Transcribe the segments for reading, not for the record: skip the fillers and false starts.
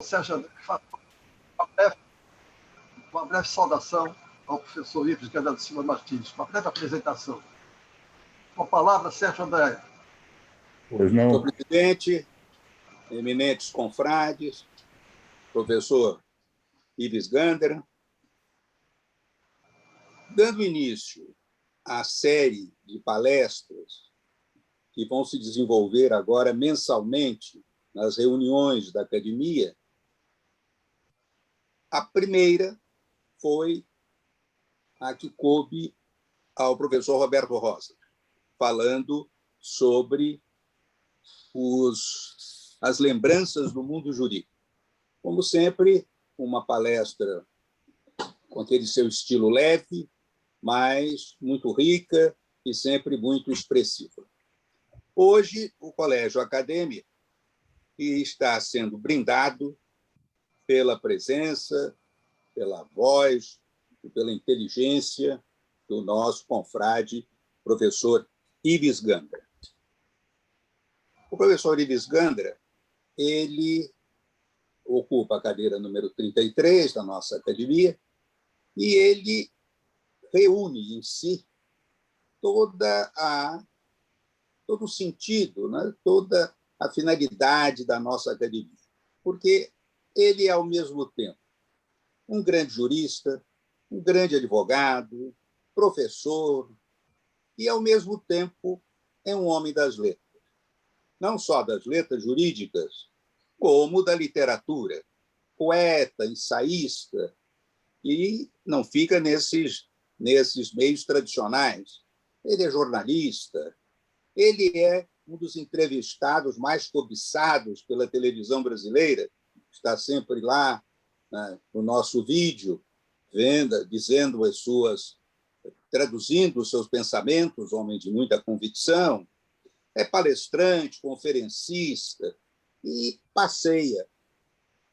Sérgio André, uma breve saudação ao professor Ives Gandra de Silva Martins, uma breve apresentação. Com a palavra, Sérgio André. Pois não. Senhor presidente, eminentes confrades, professor Ives Gandra, dando início à série de palestras que vão se desenvolver agora mensalmente nas reuniões da academia, a primeira foi a que coube ao professor Roberto Rosa, falando sobre as lembranças do mundo jurídico. Como sempre, uma palestra com aquele seu estilo leve, mas muito rica e sempre muito expressiva. Hoje, o Colégio Acadêmico está sendo brindado pela presença, pela voz e pela inteligência do nosso confrade, professor Ives Gandra. O professor Ives Gandra, ele ocupa a cadeira número 33 da nossa academia e ele reúne em si todo o sentido, né? Toda a finalidade da nossa academia, porque ele é, ao mesmo tempo, um grande jurista, um grande advogado, professor e, ao mesmo tempo, é um homem das letras. Não só das letras jurídicas, como da literatura. Poeta, ensaísta, e não fica nesses meios tradicionais. Ele é jornalista, ele é um dos entrevistados mais cobiçados pela televisão brasileira, está sempre lá, né, no nosso vídeo, dizendo traduzindo os seus pensamentos, homem de muita convicção, é palestrante, conferencista e passeia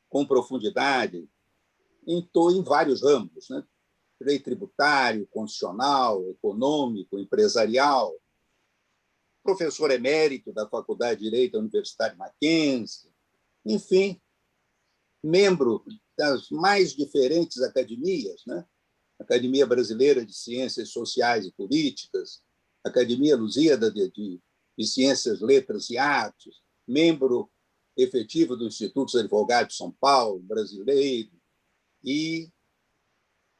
com profundidade em vários ramos, né? Direito tributário, constitucional, econômico, empresarial, professor emérito da Faculdade de Direito da Universidade Mackenzie, enfim, membro das mais diferentes academias, né? Academia Brasileira de Ciências Sociais e Políticas, Academia Lusíada de Ciências, Letras e Artes, membro efetivo do Instituto dos Advogados de São Paulo, brasileiro, e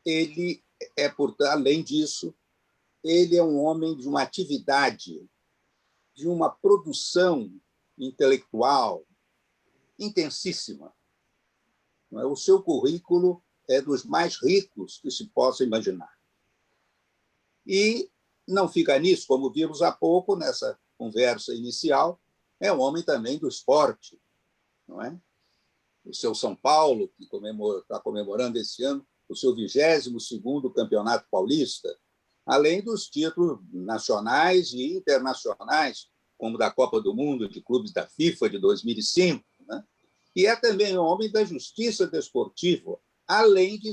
ele é, portanto, além disso, ele é um homem de uma atividade, de uma produção intelectual intensíssima. O seu currículo é dos mais ricos que se possa imaginar. E não fica nisso, como vimos há pouco, nessa conversa inicial, é um homem também do esporte, não é? O seu São Paulo, que está comemorando esse ano o seu 22º Campeonato Paulista, além dos títulos nacionais e internacionais, como da Copa do Mundo de Clubes da FIFA de 2005, né? E é também um homem da justiça desportiva, além de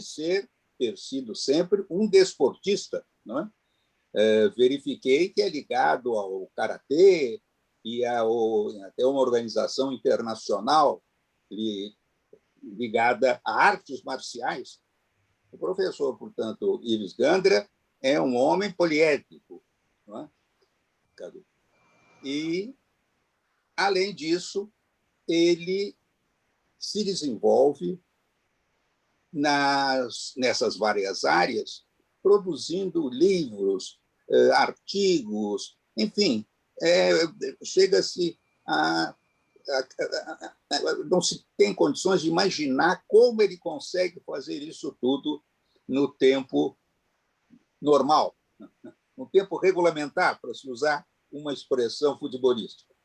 ter sido sempre um desportista, não é? Verifiquei que é ligado ao karatê e até uma organização internacional ligada a artes marciais. O professor, portanto, Ives Gandra é um homem poliédrico, não é? E, além disso, ele se desenvolve nessas várias áreas, produzindo livros, artigos, enfim, chega-se não se tem condições de imaginar como ele consegue fazer isso tudo no tempo normal, no tempo regulamentar, para se usar uma expressão futebolística.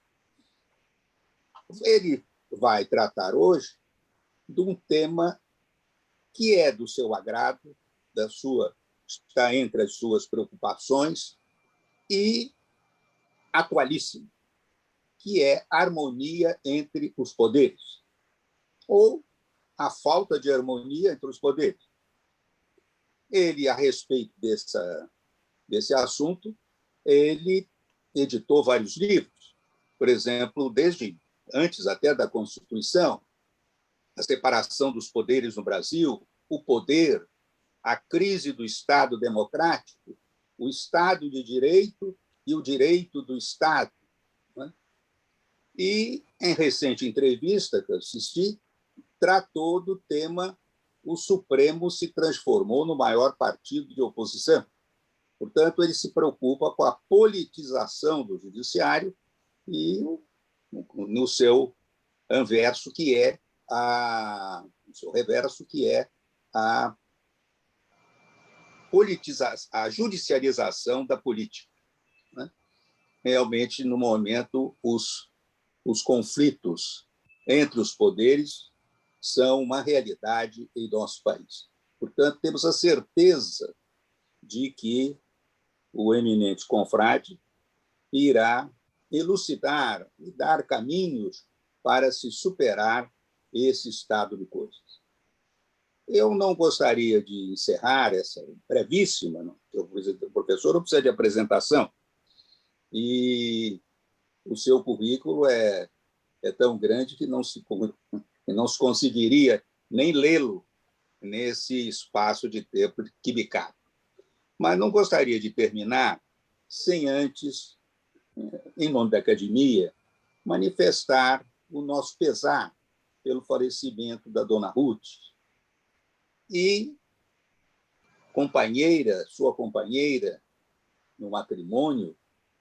Ele vai tratar hoje de um tema que é do seu agrado, está entre as suas preocupações e atualíssimo, que é a harmonia entre os poderes, ou a falta de harmonia entre os poderes. Ele, a respeito desse assunto, ele editou vários livros, por exemplo, desde antes até da Constituição, a separação dos poderes no Brasil, o poder, a crise do Estado democrático, o Estado de Direito e o direito do Estado. Né? E, em recente entrevista que eu assisti, tratou do tema o Supremo se transformou no maior partido de oposição. Portanto, ele se preocupa com a politização do judiciário e no seu anverso, que é o seu reverso, que é a judicialização da política. Né? Realmente, no momento, os conflitos entre os poderes são uma realidade em nosso país. Portanto, temos a certeza de que o eminente confrade irá elucidar e dar caminhos para se superar esse estado de coisas. Eu não gostaria de encerrar essa brevíssima, não? O professor não precisa de apresentação, e o seu currículo é tão grande que não se conseguiria nem lê-lo nesse espaço de tempo que me cabe. Mas não gostaria de terminar sem antes, em nome da academia, manifestar o nosso pesar pelo falecimento da dona Ruth e sua companheira no matrimônio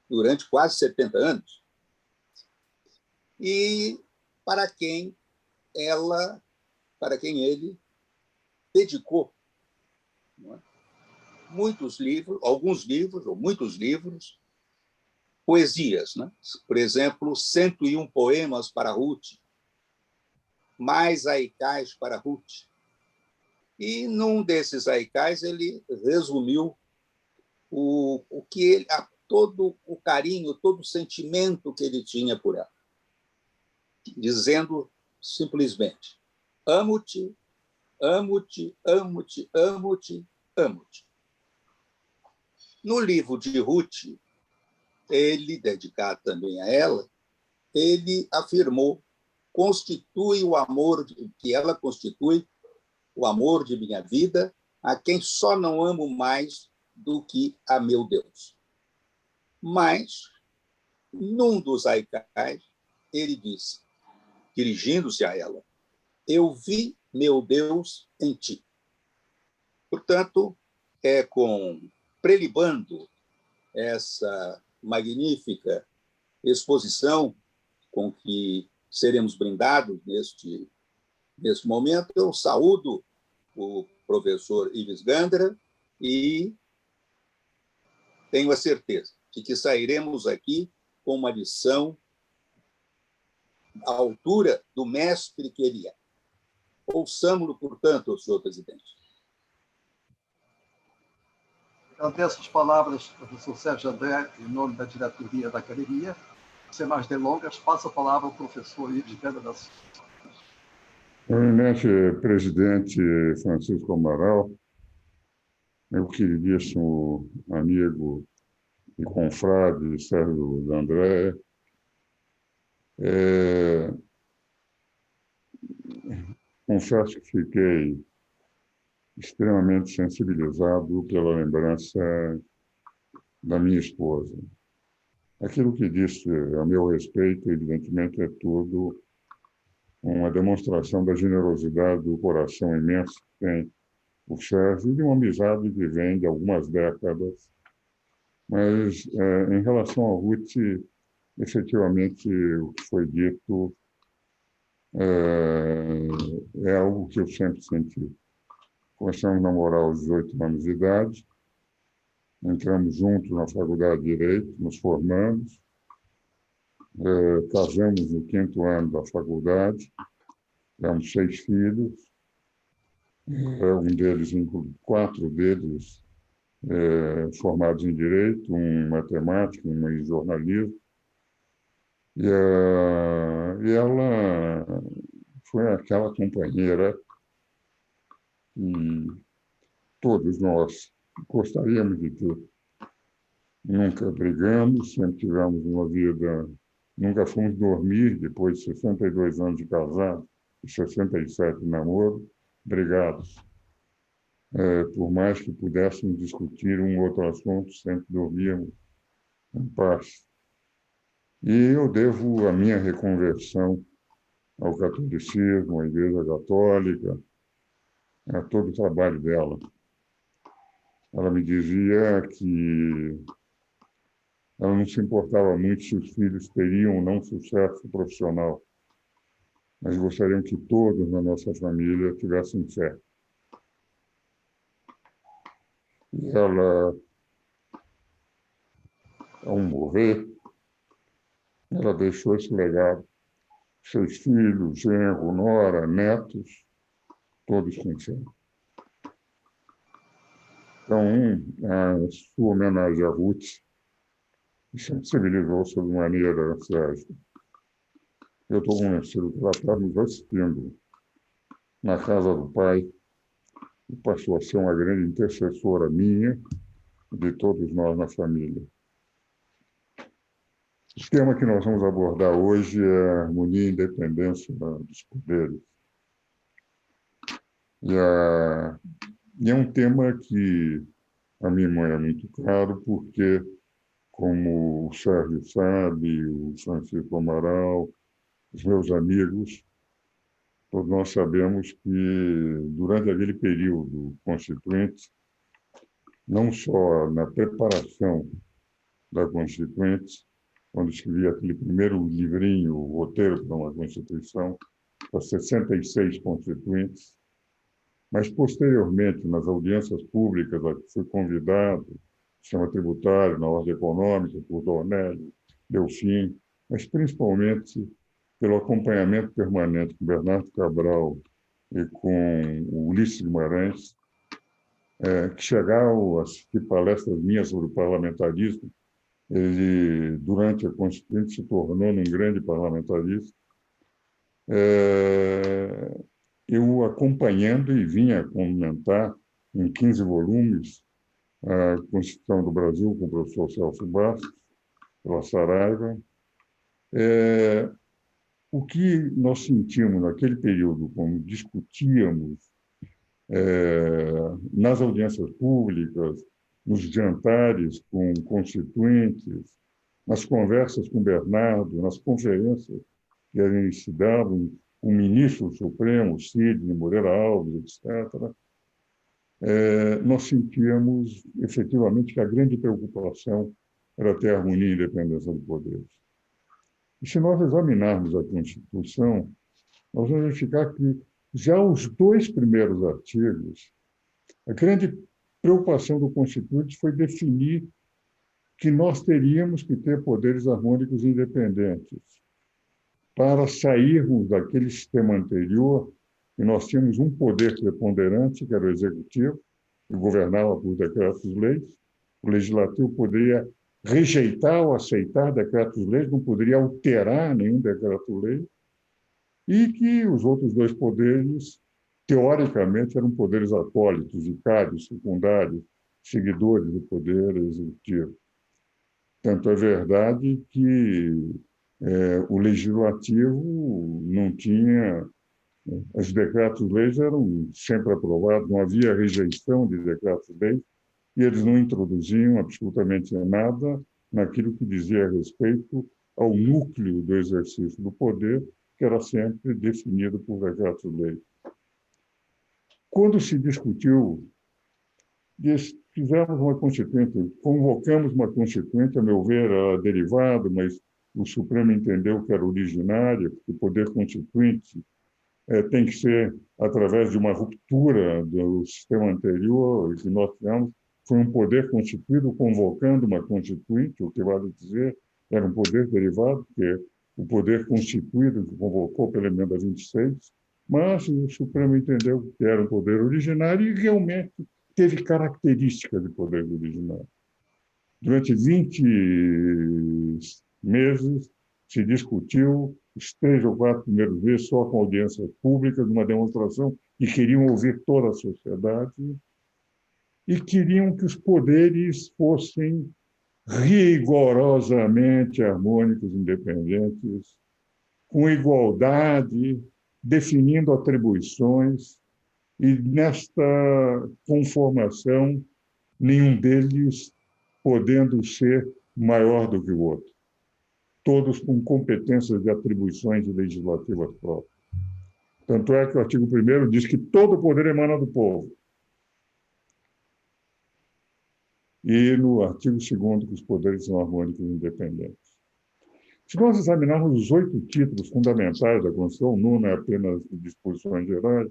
durante quase 70 anos, e para quem ele dedicou, não é? Muitos livros, alguns livros, ou muitos livros, poesias, né? Por exemplo, 101 poemas para Ruth, mais haikais para Ruth. E num desses haikais ele resumiu o que ele, todo o carinho, todo o sentimento que ele tinha por ela, dizendo simplesmente: amo-te, amo-te, amo-te, amo-te, amo-te. No livro de Ruth, ele, dedicado também a ela, ele afirmou: constitui o amor, que ela constitui o amor de minha vida, a quem só não amo mais do que a meu Deus. Mas, num dos haikais, ele disse, dirigindo-se a ela: eu vi meu Deus em ti. Portanto, prelibando essa magnífica exposição com que seremos brindados neste momento, eu saúdo o professor Ives Gandra e tenho a certeza de que sairemos aqui com uma lição à altura do mestre que ele é. Ouçamo-lo, portanto, senhor presidente. Agradeço as palavras do professor Sérgio André, em nome da diretoria da academia. Sem mais delongas, passo a palavra ao professor Ives Gandra da Silva. Eminente presidente Francisco Amaral, meu queridíssimo amigo e confrade Sérgio André, confesso que fiquei extremamente sensibilizado pela lembrança da minha esposa. Aquilo que disse a meu respeito, evidentemente, é tudo uma demonstração da generosidade do coração imenso que tem o Sérgio e de uma amizade que vem de algumas décadas. Mas, em relação a Ruth, efetivamente, o que foi dito é algo que eu sempre senti. Começamos a namorar aos 18 anos de idade, entramos juntos na faculdade de Direito, nos formamos, casamos no 5º ano da faculdade, tivemos 6 filhos, 4 deles formados em Direito, um em Matemática, um em Jornalismo, e ela foi aquela companheira que todos nós gostaríamos de ter. Nunca brigamos, sempre tivemos uma vida, nunca fomos dormir depois de 62 anos de casado, 67 de namoro, brigados. Por mais que pudéssemos discutir um outro assunto, sempre dormíamos em paz. E eu devo a minha reconversão ao catolicismo, à Igreja Católica, a todo o trabalho dela. Ela me dizia que ela não se importava muito se os filhos teriam ou não sucesso profissional, mas gostariam que todos na nossa família tivessem fé. E ela, ao morrer, ela deixou esse legado. 6 filhos, genro, nora, netos, todos com fé. Então, a sua homenagem a Ruth me sensibilizou sobre maneira trágica. Eu estou convencido que ela está nos assistindo na casa do Pai e passou a ser uma grande intercessora minha e de todos nós na família. O tema que nós vamos abordar hoje é a harmonia e independência dos poderes. E é um tema que a mim é muito caro, porque, como o Sérgio sabe, o Francisco Amaral, os meus amigos, todos nós sabemos que, durante aquele período constituinte, não só na preparação da Constituinte, quando escrevi aquele primeiro livrinho, o roteiro para uma Constituição, para 66 constituintes, mas, posteriormente, nas audiências públicas a que fui convidado, sistema tributário, na ordem econômica, por Dornelles, Delfim, mas, principalmente, pelo acompanhamento permanente com Bernardo Cabral e com o Ulisses Guimarães, que chegaram a assistir palestras minhas sobre o parlamentarismo. Ele, durante a Constituinte, se tornou um grande parlamentarista. Eu acompanhando e vinha comentar em 15 volumes a Constituição do Brasil com o professor Celso Bastos, pela Saraiva. O que nós sentimos naquele período, como discutíamos nas audiências públicas, nos jantares com constituintes, nas conversas com Bernardo, nas conferências que eles se davam, o ministro Supremo, Sidney Moreira Alves, etc., nós sentíamos efetivamente que a grande preocupação era ter harmonia e independência de poderes. E se nós examinarmos a Constituição, nós vamos verificar que já os 2 primeiros artigos, a grande preocupação do Constituinte foi definir que nós teríamos que ter poderes harmônicos e independentes para sairmos daquele sistema anterior, e nós tínhamos um poder preponderante, que era o executivo, que governava por decretos-leis. O legislativo poderia rejeitar ou aceitar decretos-leis, não poderia alterar nenhum decreto-lei, e que os outros 2 poderes, teoricamente, eram poderes acólitos, vicários, secundários, seguidores do poder executivo. Tanto é verdade que o legislativo não tinha... Os decretos-leis eram sempre aprovados, não havia rejeição de decretos-leis, e eles não introduziam absolutamente nada naquilo que dizia respeito ao núcleo do exercício do poder, que era sempre definido por decretos-leis. Quando se discutiu, fizemos uma constituinte, convocamos uma constituinte, a meu ver, era derivado, mas o Supremo entendeu que era originária, porque o poder constituinte tem que ser através de uma ruptura do sistema anterior, que nós tivemos, foi um poder constituído convocando uma constituinte, o que vale dizer, era um poder derivado, porque o poder constituído que convocou pela emenda 26, mas o Supremo entendeu que era um poder originário e realmente teve características de poder originário. Durante 20 meses se discutiu os 3 ou 4 primeiros meses só com audiências públicas, uma demonstração que queriam ouvir toda a sociedade e queriam que os poderes fossem rigorosamente harmônicos, independentes, com igualdade definindo atribuições, e nesta conformação, nenhum deles podendo ser maior do que o outro, todos com competências de atribuições legislativas próprias. Tanto é que o artigo 1º diz que todo poder emana do povo. E no artigo 2º que os poderes são harmônicos e independentes. Se nós examinarmos os 8 títulos fundamentais da Constituição, o 9º é apenas disposições gerais,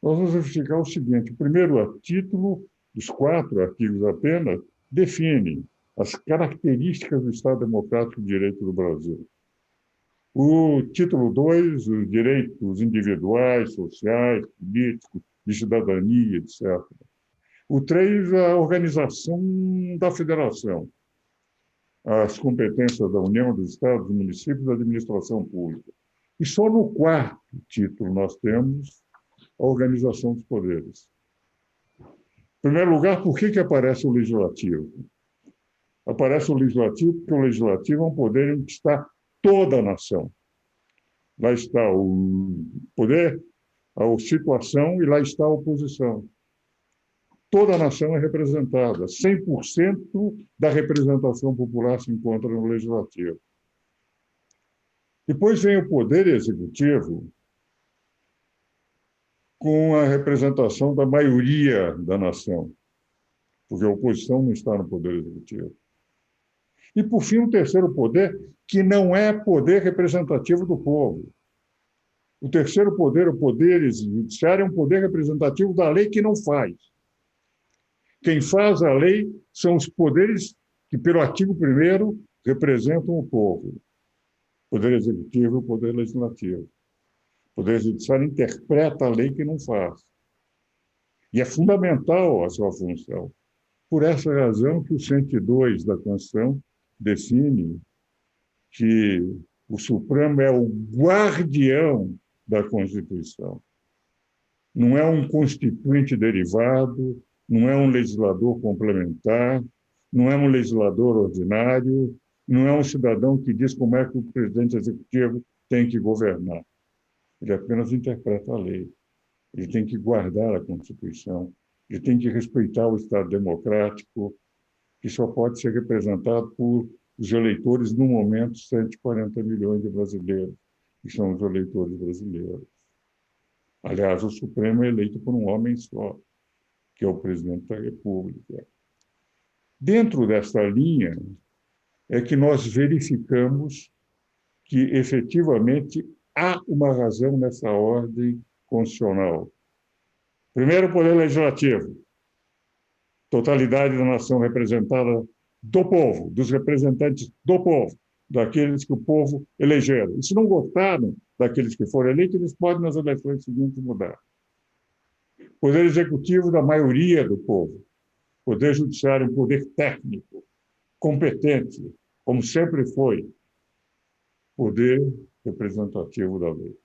nós vamos verificar o seguinte: o primeiro título, dos 4 artigos apenas, define as características do Estado Democrático de Direito do Brasil. O título 2, os direitos individuais, sociais, políticos, de cidadania, etc. O 3, a organização da federação, as competências da União, dos Estados, dos municípios, da administração pública. E só no 4º título nós temos a organização dos poderes. Em primeiro lugar, por que aparece o Legislativo? Aparece o Legislativo porque o Legislativo é um poder em que está toda a nação. Lá está o poder, a situação, e lá está a oposição. Toda a nação é representada, 100% da representação popular se encontra no Legislativo. Depois vem o Poder Executivo, com a representação da maioria da nação, porque a oposição não está no Poder Executivo. E, por fim, o terceiro poder, que não é poder representativo do povo. O terceiro poder, o Poder Judiciário, é um poder representativo da lei que não faz. Quem faz a lei são os poderes que, pelo artigo 1º, representam o povo. O Poder Executivo e o Poder Legislativo. O Poder Judiciário interpreta a lei que não faz. E é fundamental a sua função. Por essa razão que o 102 da Constituição define que o Supremo é o guardião da Constituição. Não é um constituinte derivado, não é um legislador complementar, não é um legislador ordinário, não é um cidadão que diz como é que o presidente executivo tem que governar. Ele apenas interpreta a lei. Ele tem que guardar a Constituição, ele tem que respeitar o Estado democrático, que só pode ser representado por os eleitores, no momento, 140 milhões de brasileiros, que são os eleitores brasileiros. Aliás, o Supremo é eleito por um homem só, que é o presidente da República. Dentro desta linha é que nós verificamos que, efetivamente, há uma razão nessa ordem constitucional. Primeiro, o Poder Legislativo. Totalidade da nação representada do povo, dos representantes do povo, daqueles que o povo elegeram. E se não gostaram daqueles que foram eleitos, eles podem, nas eleições seguintes, mudar. Poder Executivo da maioria do povo. Poder Judiciário, um poder técnico, competente, como sempre foi. Poder representativo da lei.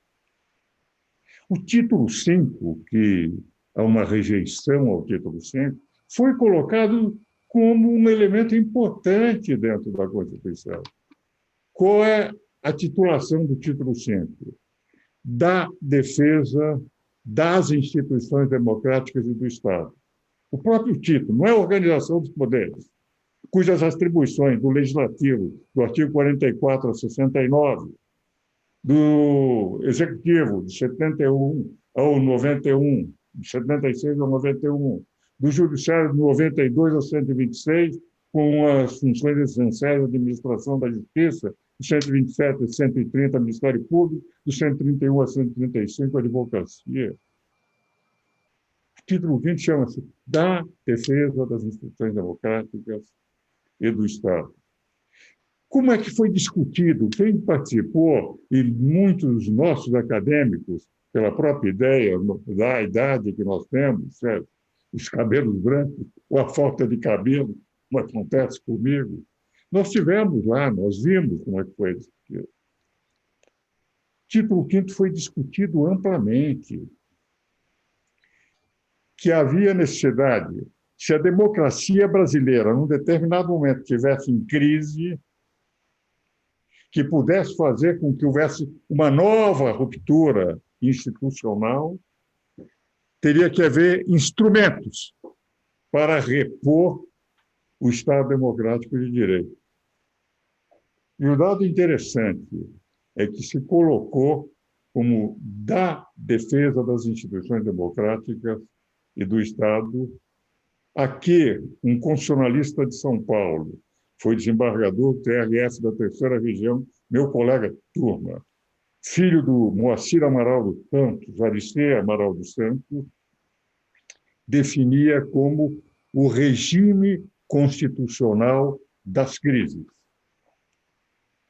O título 5, que há uma rejeição ao título 5, foi colocado como um elemento importante dentro da Constituição. Qual é a titulação do título 5? Da defesa das instituições democráticas e do Estado. O próprio título, não é a organização dos poderes, cujas atribuições do Legislativo, do artigo 44 a 69, do Executivo, de 71 ao 91, de 76 ao 91, do Judiciário, de 92 a 126, com as funções essenciais da administração da Justiça, do 127 a 130, Ministério Público, do 131 a 135, Advocacia. O título 20 chama-se Da Defesa das Instituições Democráticas e do Estado. Como é que foi discutido? Quem participou, e muitos dos nossos acadêmicos, pela própria ideia da idade que nós temos, certo? Os cabelos brancos, ou a falta de cabelo, como acontece comigo, nós tivemos lá, nós vimos como é que foi discutido. O título 5º foi discutido amplamente, que havia necessidade, se a democracia brasileira, num determinado momento, estivesse em crise, que pudesse fazer com que houvesse uma nova ruptura institucional, teria que haver instrumentos para repor o Estado democrático de direito. E o dado interessante é que se colocou como da defesa das instituições democráticas e do Estado a que um constitucionalista de São Paulo, foi desembargador do TRF da Terceira Região, meu colega de turma, filho do Moacir Amaral dos Santos, Aristeu Amaral dos Santos, definia como o regime constitucional das crises,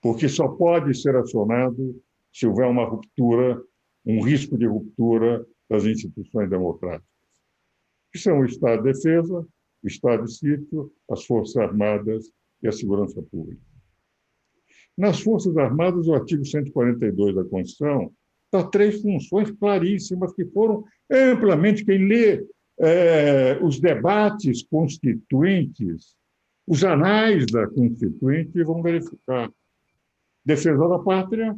porque só pode ser acionado se houver uma ruptura, um risco de ruptura das instituições democráticas, que são o Estado de Defesa, o Estado de Sítio, as Forças Armadas e a Segurança Pública. Nas Forças Armadas, o artigo 142 da Constituição dá 3 funções claríssimas que foram amplamente, quem lê os debates constituintes, os anais da Constituinte, vão verificar. Defesa da pátria,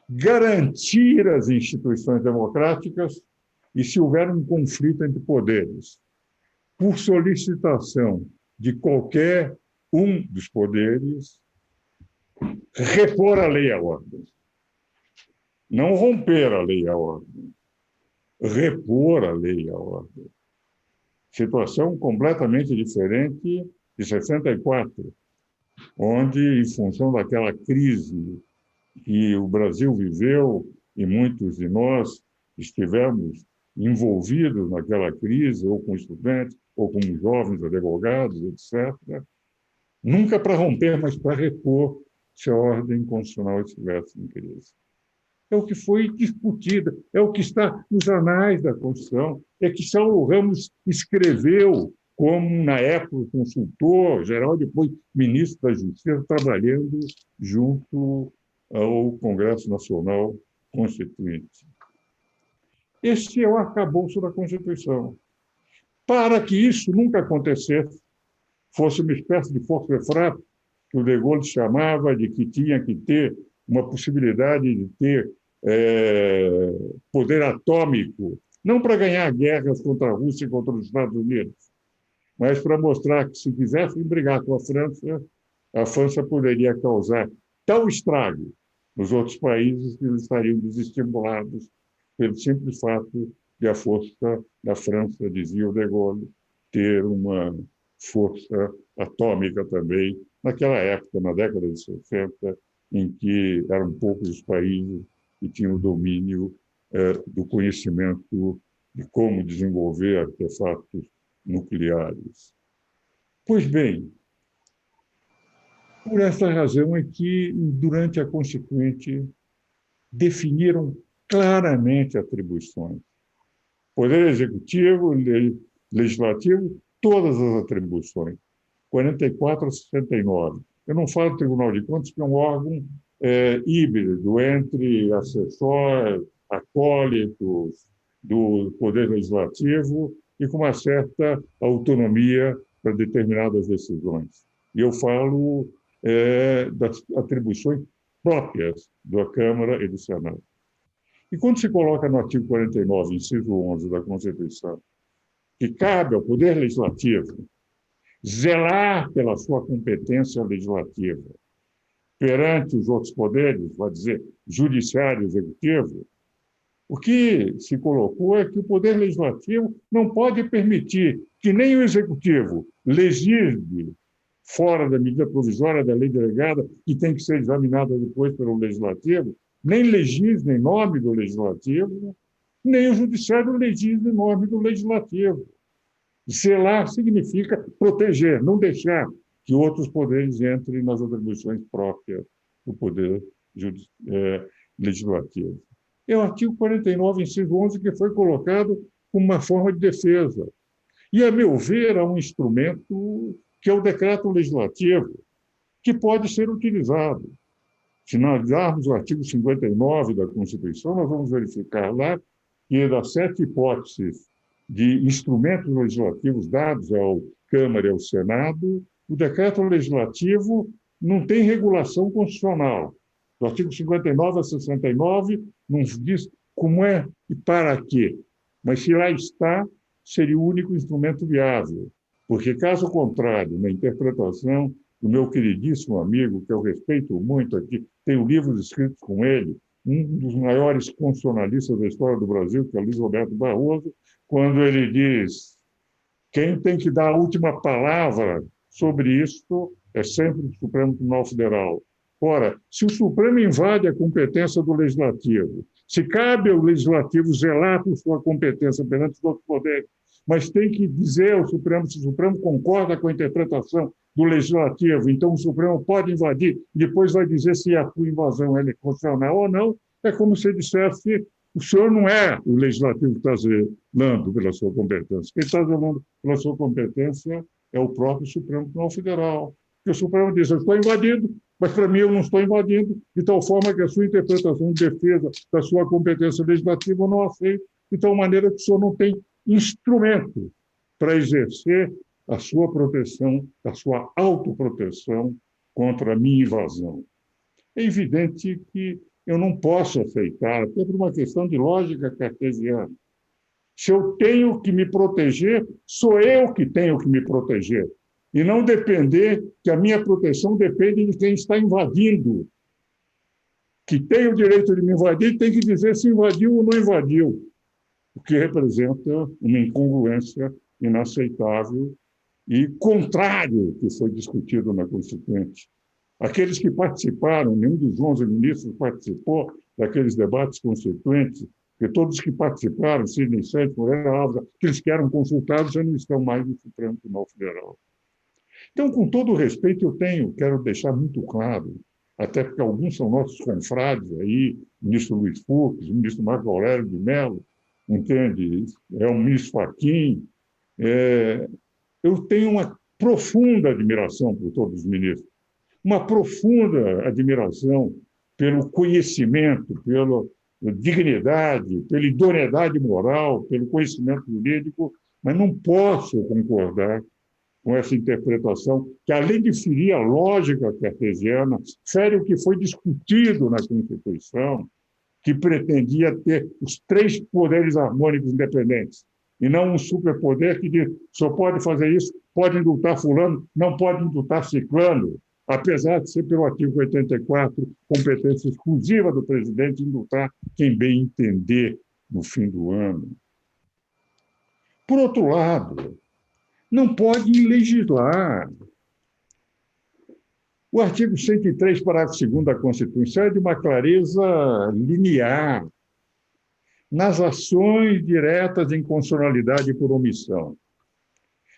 garantir as instituições democráticas e, se houver um conflito entre poderes, por solicitação de qualquer um dos poderes, repor a lei e a ordem. Não romper a lei e a ordem. Repor a lei e a ordem. Situação completamente diferente de 64, onde, em função daquela crise que o Brasil viveu, e muitos de nós estivemos envolvidos naquela crise, ou com estudantes, ou como jovens advogados, etc., nunca para romper, mas para repor se a ordem constitucional estivesse em crise. É o que foi discutido, é o que está nos anais da Constituição, é que Saulo Ramos escreveu como, na época, consultor geral, depois ministro da Justiça, trabalhando junto ao Congresso Nacional Constituinte. Este é o arcabouço da Constituição. Para que isso nunca acontecesse, fosse uma espécie de força-frato, que o De Gaulle chamava de que tinha que ter uma possibilidade de ter poder atômico, não para ganhar guerras contra a Rússia e contra os Estados Unidos, mas para mostrar que, se quisessem brigar com a França poderia causar tal estrago nos outros países que eles estariam desestimulados pelo simples fato de a força da França, dizia o De Gaulle, ter uma força atômica também, naquela época, na década de 60, em que eram poucos os países que tinham o domínio do conhecimento de como desenvolver artefatos nucleares. Pois bem, por essa razão é que, durante a Constituinte, definiram claramente atribuições. Poder Executivo, Legislativo, todas as atribuições, 44 a 69. Eu não falo do Tribunal de Contas, que é um órgão híbrido entre assessores, acólitos do Poder Legislativo e com uma certa autonomia para determinadas decisões. E eu falo das atribuições próprias da Câmara e do Senado. E quando se coloca no artigo 49, inciso 11 da Constituição, que cabe ao Poder Legislativo zelar pela sua competência legislativa perante os outros poderes, vai dizer, judiciário e executivo, o que se colocou é que o Poder Legislativo não pode permitir que nem o Executivo legisle fora da medida provisória da lei delegada, que tem que ser examinada depois pelo Legislativo, nem legisle em nome do Legislativo, nem o Judiciário legisle em nome do Legislativo. Zelar significa proteger, não deixar que outros poderes entrem nas atribuições próprias do Poder Legislativo. É o artigo 49, inciso 11, que foi colocado como uma forma de defesa. E, a meu ver, há um instrumento que é o decreto legislativo, que pode ser utilizado. Se analisarmos o artigo 59 da Constituição, nós vamos verificar lá que, das 7 hipóteses de instrumentos legislativos dados ao Câmara e ao Senado, o decreto legislativo não tem regulação constitucional, Do artigo 59 a 69, não diz como é e para quê. Mas se lá está, seria o único instrumento viável. Porque, caso contrário, na interpretação do meu queridíssimo amigo, que eu respeito muito aqui, tenho livros escritos com ele, um dos maiores constitucionalistas da história do Brasil, que é o Luiz Roberto Barroso, quando ele diz: quem tem que dar a última palavra sobre isso é sempre o Supremo Tribunal Federal. Ora, se o Supremo invade a competência do Legislativo, se cabe ao Legislativo zelar por sua competência perante os outros poderes, mas tem que dizer ao Supremo se o Supremo concorda com a interpretação do Legislativo, então o Supremo pode invadir, depois vai dizer se a sua invasão é constitucional ou não, é como se dissesse: o senhor não é o Legislativo que está zelando pela sua competência. Quem está zelando pela sua competência é o próprio Supremo Tribunal Federal. Porque o Supremo diz: eu estou invadindo, mas para mim eu não estou invadindo, de tal forma que a sua interpretação de defesa da sua competência legislativa eu não aceito, de tal maneira que o senhor não tem instrumento para exercer a sua proteção, a sua autoproteção contra a minha invasão. É evidente que eu não posso aceitar, até por uma questão de lógica cartesiana. Se eu tenho que me proteger, sou eu que tenho que me proteger. E não depender que a minha proteção depende de quem está invadindo. Que tem o direito de me invadir tem que dizer se invadiu ou não invadiu, o que representa uma incongruência inaceitável e contrário ao que foi discutido na Constituinte. Aqueles que participaram, nenhum dos 11 ministros participou daqueles debates constituintes, porque todos que participaram, Sidney Santos, Moreira Alves, aqueles que eram consultados já não estão mais no Supremo Tribunal Federal. Então, com todo o respeito, quero deixar muito claro, até porque alguns são nossos confrades aí, o ministro Luiz Fux, o ministro Marco Aurélio de Mello, entende? É o ministro Fachin. Eu tenho uma profunda admiração por todos os ministros, uma profunda admiração pelo conhecimento, pela dignidade, pela idoneidade moral, pelo conhecimento jurídico, mas não posso concordar com essa interpretação que, além de ferir a lógica cartesiana, fere o que foi discutido na Constituição, que pretendia ter os 3 poderes harmônicos independentes, e não um superpoder que diz: só pode fazer isso, pode indultar fulano, não pode indultar ciclano, apesar de ser, pelo artigo 84, competência exclusiva do presidente indultar quem bem entender no fim do ano. Por outro lado, não pode legislar. O artigo 103, parágrafo 2º da Constituição é de uma clareza linear nas ações diretas de inconstitucionalidade por omissão.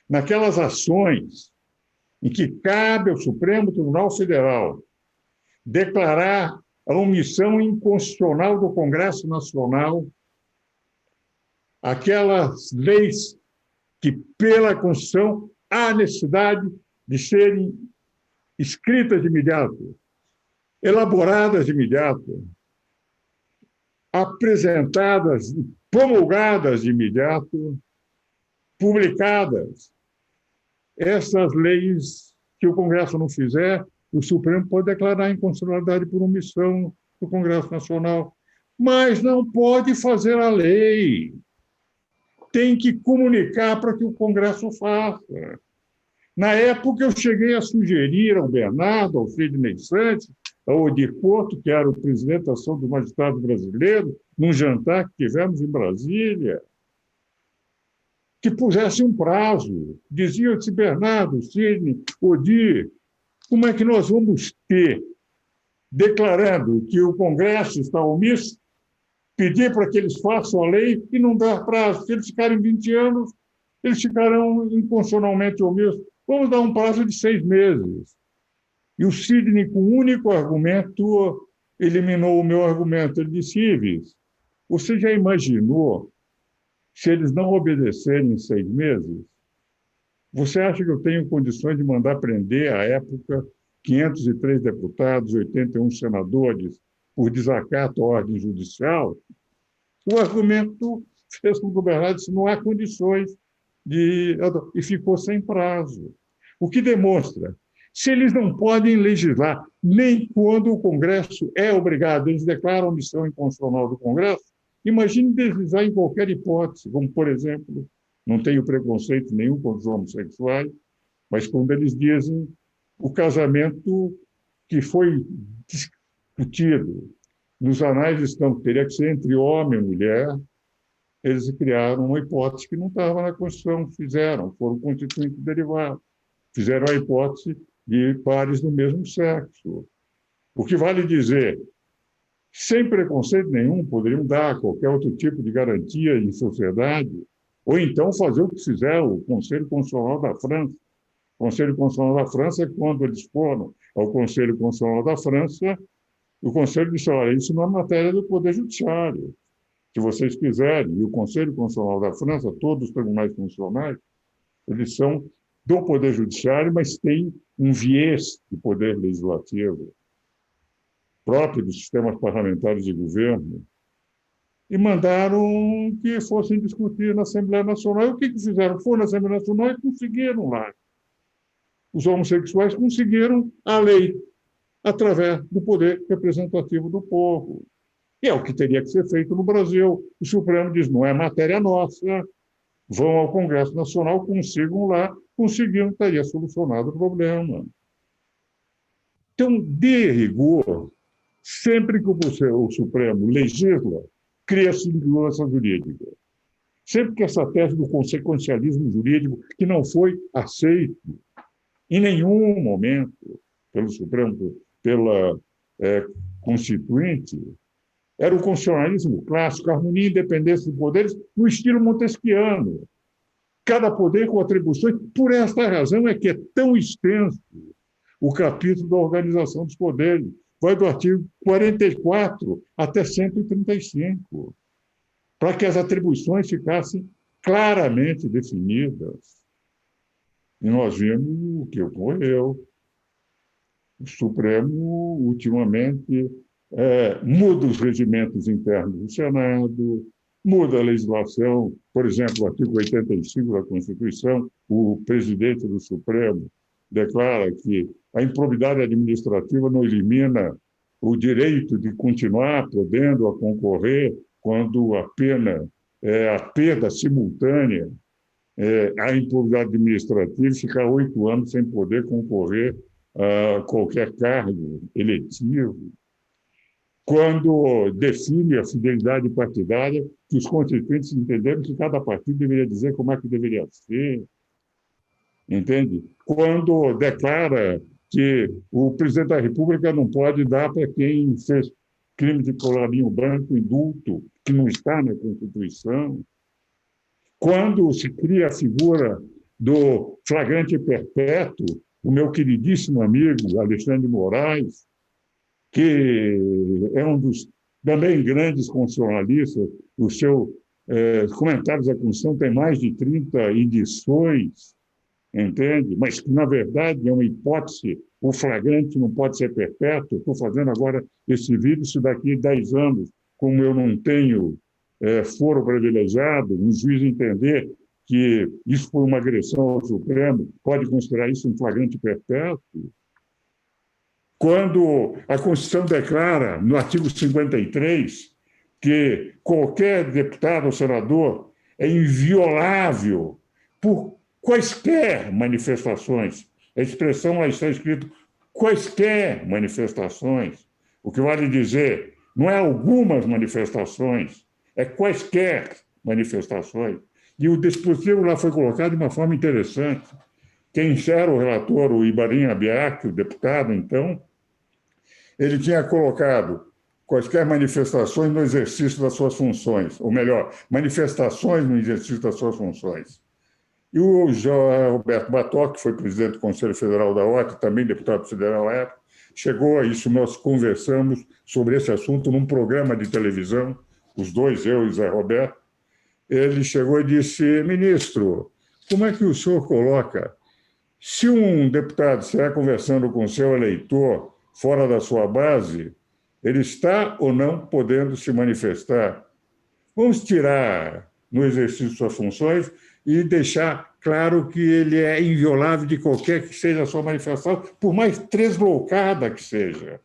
Naquelas ações em que cabe ao Supremo Tribunal Federal declarar a omissão inconstitucional do Congresso Nacional, aquelas leis que, pela Constituição, há necessidade de serem escritas de imediato, elaboradas de imediato, apresentadas, promulgadas de imediato, publicadas. Essas leis que o Congresso não fizer, o Supremo pode declarar inconstitucionalidade por omissão do Congresso Nacional, mas não pode fazer a lei. Tem que comunicar para que o Congresso faça. Na época, eu cheguei a sugerir ao Bernardo, ao Sidney Santos, ao Odir Porto, que era o presidente da Ação dos Magistrados Brasileiros, num jantar que tivemos em Brasília, que pusesse um prazo. Dizia-se: Bernardo, Sidney, Odir, como é que nós vamos ter, declarando que o Congresso está omisso, pedir para que eles façam a lei e não dar prazo? Se eles ficarem 20 anos, eles ficarão inconstitucionalmente omissos. Vamos dar um prazo de 6 meses. E o Sidney, com um único argumento, eliminou o meu argumento. Ele disse: Ives, você já imaginou se eles não obedecerem em 6 meses? Você acha que eu tenho condições de mandar prender, à época, 503 deputados, 81 senadores, por desacato à ordem judicial? O argumento fez com que o Bernardo disse: não há condições de... E ficou sem prazo. O que demonstra, Se eles não podem legislar, nem quando o Congresso é obrigado, eles declaram a missão inconstitucional do Congresso, imagine legislar em qualquer hipótese, como, por exemplo, não tenho preconceito nenhum contra os homossexuais, mas quando eles dizem o casamento que foi discutido nos anais estão que teria que ser entre homem e mulher, eles criaram uma hipótese que não estava na Constituição, foram constituintes derivados, fizeram a hipótese de pares do mesmo sexo. O que vale dizer, sem preconceito nenhum, poderiam dar qualquer outro tipo de garantia em sociedade, ou então fazer o que fizeram o Conselho Constitucional da França. O Conselho Constitucional da França, quando eles foram ao Conselho Constitucional da França, o Conselho disse, olha, isso não é matéria do Poder Judiciário. Se vocês quiserem, e o Conselho Constitucional da França, todos os tribunais constitucionais, eles são do Poder Judiciário, mas têm um viés de poder legislativo próprio dos sistemas parlamentares de governo, e mandaram que fossem discutir na Assembleia Nacional. E o que fizeram? Foram na Assembleia Nacional e conseguiram lá. Os homossexuais conseguiram a lei através do poder representativo do povo. E é o que teria que ser feito no Brasil. O Supremo diz, não é matéria nossa, vão ao Congresso Nacional, consigam lá, conseguiram, estaria solucionado o problema. Então, de rigor, sempre que o Supremo legisla, cria-se insegurança jurídica. Sempre que essa tese do consequencialismo jurídico, que não foi aceito em nenhum momento pelo Supremo, pela Constituinte, era o constitucionalismo clássico, a harmonia e independência dos poderes, no estilo montesquiano. Cada poder com atribuições. Por esta razão é que é tão extenso o capítulo da organização dos poderes. Vai do artigo 44 até 135, para que as atribuições ficassem claramente definidas. E nós vimos o que ocorreu. O Supremo, ultimamente, muda os regimentos internos do Senado, muda a legislação. Por exemplo, o artigo 85 da Constituição, o presidente do Supremo declara que a improbidade administrativa não elimina o direito de continuar podendo concorrer quando a pena é a perda simultânea, a improbidade administrativa, ficar 8 anos sem poder concorrer a qualquer cargo eletivo. Quando define a fidelidade partidária, que os constituintes entenderam que cada partido deveria dizer como é que deveria ser. Entende? Quando declara que o presidente da República não pode dar para quem fez crime de colarinho branco indulto, que não está na Constituição. Quando se cria a figura do flagrante perpétuo, o meu queridíssimo amigo Alexandre de Moraes, que é um dos também grandes constitucionalistas, os seus comentários da Constituição tem mais de 30 edições, entende? Mas que, na verdade, é uma hipótese, o flagrante não pode ser perpétuo. Estou fazendo agora esse vídeo, se daqui a 10 anos, como eu não tenho foro privilegiado, um juiz entender que isso foi uma agressão ao Supremo, pode considerar isso um flagrante perpétuo. Quando a Constituição declara, no artigo 53, que qualquer deputado ou senador é inviolável por quaisquer manifestações. A expressão lá está escrito quaisquer manifestações. O que vale dizer, não é algumas manifestações, é quaisquer manifestações. E o dispositivo lá foi colocado de uma forma interessante. Quem era o relator, o Ibarim Abiac, o deputado, então, ele tinha colocado quaisquer manifestações no exercício das suas funções, ou melhor, manifestações no exercício das suas funções. E o Roberto Batoc, que foi presidente do Conselho Federal da OAT, também deputado federal à época, chegou a isso, nós conversamos sobre esse assunto num programa de televisão, os dois, eu e o Zé Roberto. Ele chegou e disse, ministro, como é que o senhor coloca, se um deputado estiver conversando com o seu eleitor fora da sua base, ele está ou não podendo se manifestar? Vamos tirar no exercício de suas funções e deixar claro que ele é inviolável de qualquer que seja a sua manifestação, por mais tresloucada que seja.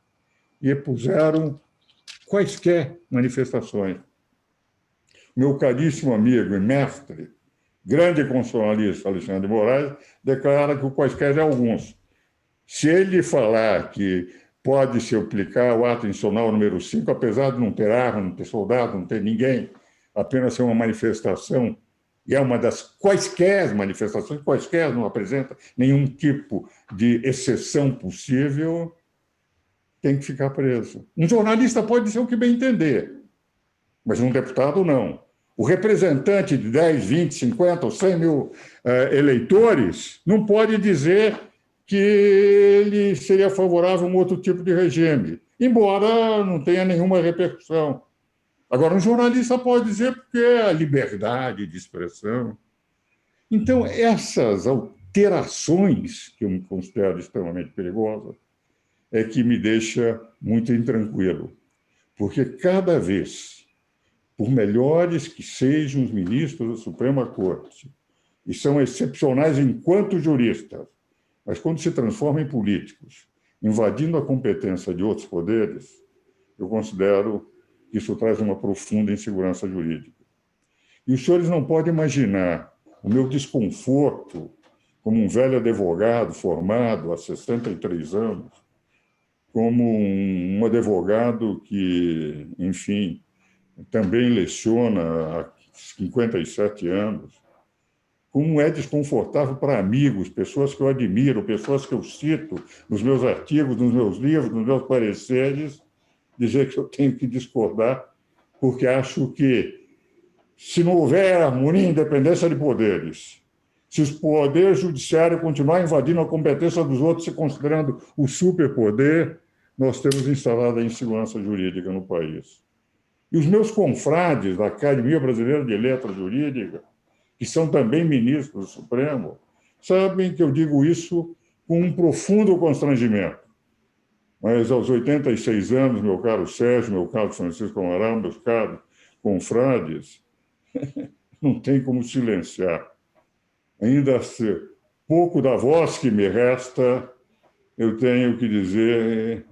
E puseram quaisquer manifestações. Meu caríssimo amigo e mestre, grande constitucionalista Alexandre de Moraes, declara que o quaisquer é alguns. Se ele falar que pode se aplicar o ato institucional número 5, apesar de não ter arma, não ter soldado, não ter ninguém, apenas ser uma manifestação, e é uma das quaisquer manifestações, quaisquer não apresenta nenhum tipo de exceção possível, tem que ficar preso. Um jornalista pode dizer o que bem entender, mas um deputado não. O representante de 10, 20, 50 ou 100 mil eleitores não pode dizer que ele seria favorável a um outro tipo de regime, embora não tenha nenhuma repercussão. Agora, um jornalista pode dizer porque é a liberdade de expressão. Então, essas alterações, que eu me considero extremamente perigosas, é que me deixa muito intranquilo, porque cada vez, por melhores que sejam os ministros da Suprema Corte, e são excepcionais enquanto juristas, mas quando se transformam em políticos, invadindo a competência de outros poderes, eu considero que isso traz uma profunda insegurança jurídica. E os senhores não podem imaginar o meu desconforto como um velho advogado formado há 63 anos, como um advogado que, enfim, também leciona há 57 anos, como é desconfortável para amigos, pessoas que eu admiro, pessoas que eu cito nos meus artigos, nos meus livros, nos meus pareceres, dizer que eu tenho que discordar, porque acho que, se não houver harmonia e independência de poderes, se o poder judiciário continuar invadindo a competência dos outros, se considerando o superpoder, nós temos instalado a insegurança jurídica no país. E os meus confrades da Academia Brasileira de Letras Jurídicas, que são também ministros do Supremo, sabem que eu digo isso com um profundo constrangimento. Mas aos 86 anos, meu caro Sérgio, meu caro Francisco Amaral, meus caros confrades, não tem como silenciar. Ainda pouco da voz que me resta, eu tenho que dizer,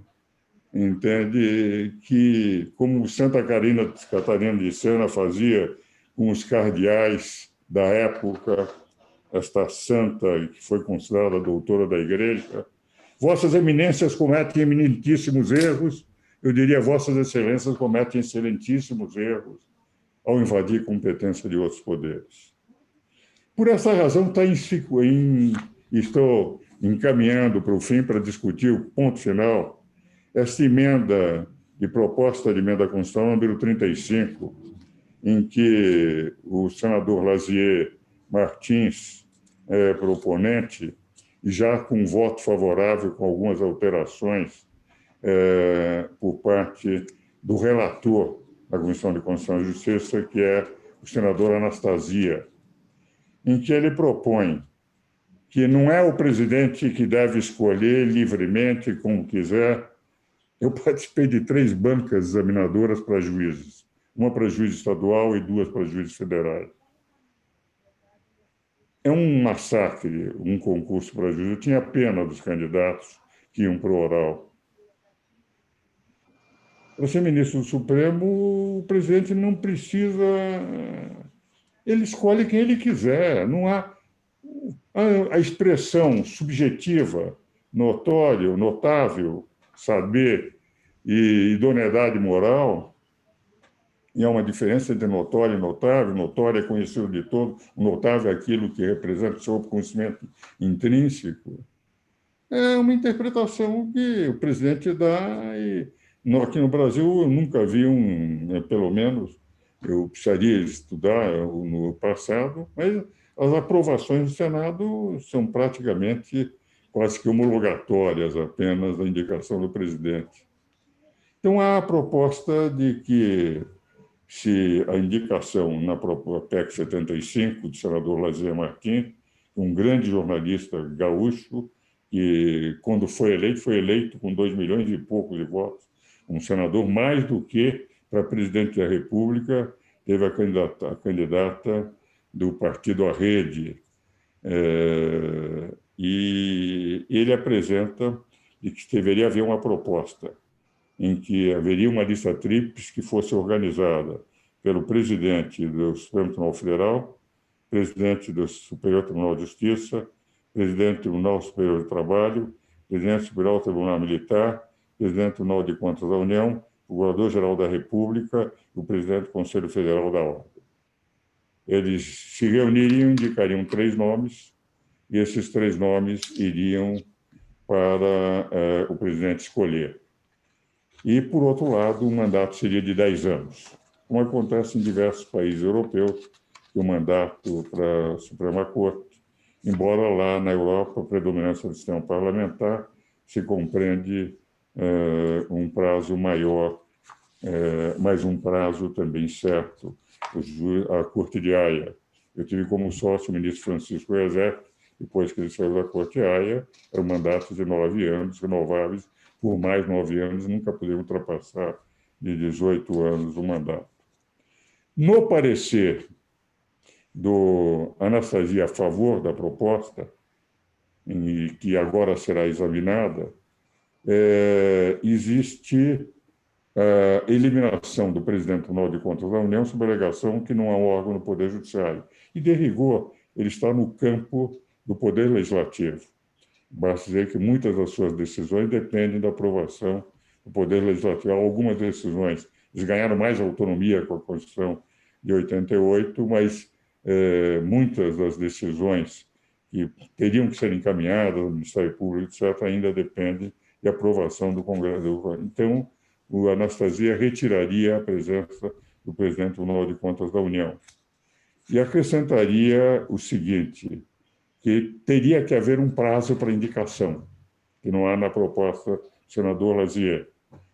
entende, que como Santa Catarina de Sena fazia com os cardeais da época, esta santa que foi considerada doutora da Igreja, Vossas Eminências cometem eminentíssimos erros, eu diria Vossas Excelências cometem excelentíssimos erros ao invadir competência de outros poderes. Por essa razão, estou encaminhando para o fim, para discutir o ponto final, esta emenda de proposta de emenda à Constituição número 35, em que o senador Lazier Martins é proponente, e já com voto favorável, com algumas alterações por parte do relator da Comissão de Constituição e Justiça, que é o senador Anastasia, em que ele propõe que não é o presidente que deve escolher livremente, como quiser. Eu participei de 3 bancas examinadoras para juízes, uma para juiz estadual e 2 para juízes federais. É um massacre, um concurso para juiz. Eu tinha pena dos candidatos que iam para o oral. Para ser ministro do Supremo, o presidente não precisa... Ele escolhe quem ele quiser. Não há... A expressão subjetiva, notório, notável, saber e idoneidade moral, e há uma diferença entre notório e notável. Notório é conhecido de todos, notável é aquilo que representa o seu conhecimento intrínseco. É uma interpretação que o presidente dá, e aqui no Brasil eu nunca vi pelo menos, eu precisaria estudar no passado, mas as aprovações do Senado são praticamente quase que homologatórias apenas da indicação do presidente. Então, há a proposta de que, se a indicação na PEC 75 do senador Lazier Martins, um grande jornalista gaúcho, que, quando foi eleito com 2 milhões e poucos de votos, um senador mais do que para presidente da República, teve a candidata do partido A Rede, e ele apresenta que deveria haver uma proposta em que haveria uma lista tríplice que fosse organizada pelo presidente do Supremo Tribunal Federal, presidente do Superior Tribunal de Justiça, presidente do Tribunal Superior do Trabalho, presidente do Superior Tribunal Militar, presidente do Tribunal de Contas da União, procurador-geral da República e o presidente do Conselho Federal da Ordem. Eles se reuniriam, indicariam 3 nomes, e esses 3 nomes iriam para o presidente escolher. E, por outro lado, o mandato seria de 10 anos, como acontece em diversos países europeus, que o mandato para a Suprema Corte, embora lá na Europa a predominância do sistema parlamentar se compreende um prazo maior, mas um prazo também certo. A Corte de Haia, eu tive como sócio o ministro Francisco Ezek, depois que ele saiu da Corte de Haia, era um mandato de 9 anos, renováveis por mais 9 anos, nunca poderia ultrapassar de 18 anos o mandato. No parecer do Anastasia a favor da proposta, que agora será examinada, existe a eliminação do presidente do Tribunal de Contas da União sob a alegação que não há um órgão no Poder Judiciário. E, de rigor, ele está no campo do Poder Legislativo. Basta dizer que muitas das suas decisões dependem da aprovação do Poder Legislativo. Algumas decisões, eles ganharam mais autonomia com a Constituição de 88, mas muitas das decisões que teriam que ser encaminhadas ao Ministério Público, etc., ainda dependem de aprovação do Congresso. Então, o Anastasia retiraria a presença do presidente do Tribunal de Contas da União. E acrescentaria o seguinte, que teria que haver um prazo para indicação, que não há na proposta do senador Lazier.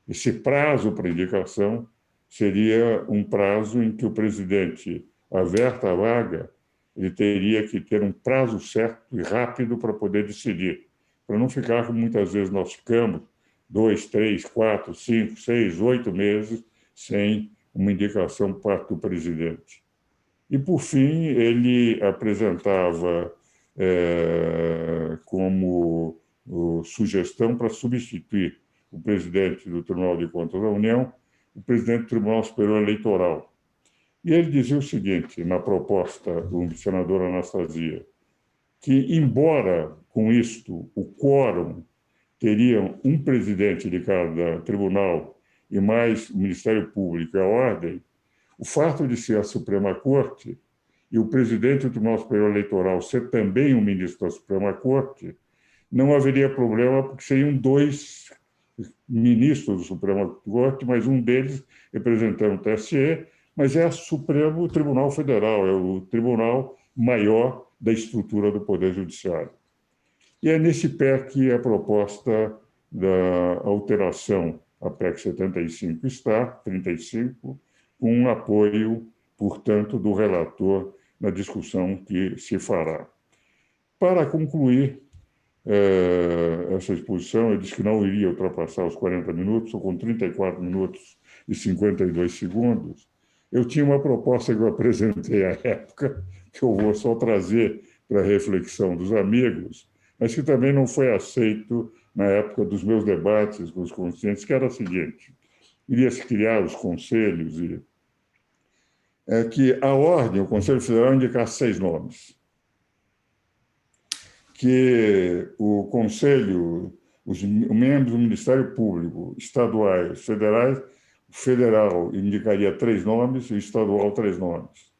Esse prazo para indicação seria um prazo em que o presidente aberta a vaga, ele teria que ter um prazo certo e rápido para poder decidir, para não ficar como muitas vezes nós ficamos 2, 3, 4, 5, 6, 8 meses sem uma indicação por parte do presidente. E, por fim, ele apresentava como sugestão para substituir o presidente do Tribunal de Contas da União, o presidente do Tribunal Superior Eleitoral. E ele dizia o seguinte, na proposta do senador Anastasia, que, embora com isto o quórum teria um presidente de cada tribunal e mais o Ministério Público e a Ordem, o fato de ser a Suprema Corte e o presidente do Tribunal Superior Eleitoral ser também um ministro da Suprema Corte, não haveria problema, porque seriam 2 ministros da Suprema Corte, mas um deles representando o TSE, mas é o Supremo Tribunal Federal, é o tribunal maior da estrutura do Poder Judiciário. E é nesse pé que a proposta da alteração à PEC 75 está, 35, com um apoio, portanto, do relator na discussão que se fará. Para concluir essa exposição, eu disse que não iria ultrapassar os 40 minutos, ou com 34 minutos e 52 segundos. Eu tinha uma proposta que eu apresentei à época, que eu vou só trazer para a reflexão dos amigos, mas que também não foi aceito na época dos meus debates com os constituintes, que era a seguinte: iria-se criar os conselhos e que a Ordem, o Conselho Federal, indicasse 6 nomes. Que o Conselho, os membros do Ministério Público, estaduais, federais, o federal indicaria 3 nomes e o estadual 3 nomes.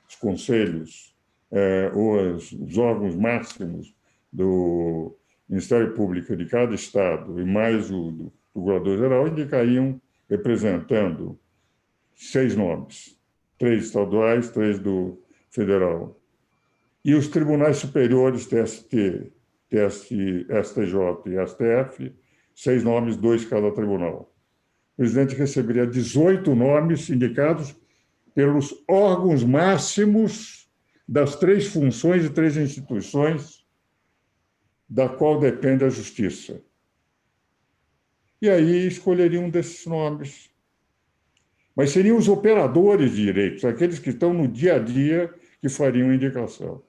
Os conselhos, os órgãos máximos do Ministério Público de cada estado e mais o do Procurador-Geral indicariam, representando 6 nomes. 3 estaduais, 3 do federal. E os tribunais superiores, TST, STJ e STF, 6 nomes, 2 cada tribunal. O presidente receberia 18 nomes indicados pelos órgãos máximos das 3 funções e 3 instituições da qual depende a justiça. E aí escolheriam um desses nomes. Mas seriam os operadores de direitos, aqueles que estão no dia a dia, que fariam a indicação.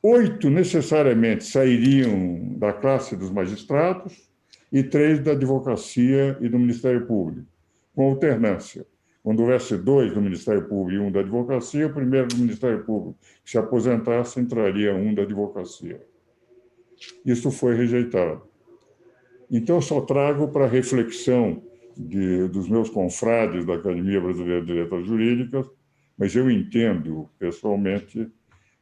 8 necessariamente sairiam da classe dos magistrados e 3 da advocacia e do Ministério Público, com alternância. Quando houvesse 2 do Ministério Público e 1 da advocacia, o primeiro do Ministério Público que se aposentasse, entraria 1 da advocacia. Isso foi rejeitado. Então, eu só trago para reflexão dos meus confrades da Academia Brasileira de Letras Jurídicas, mas eu entendo, pessoalmente,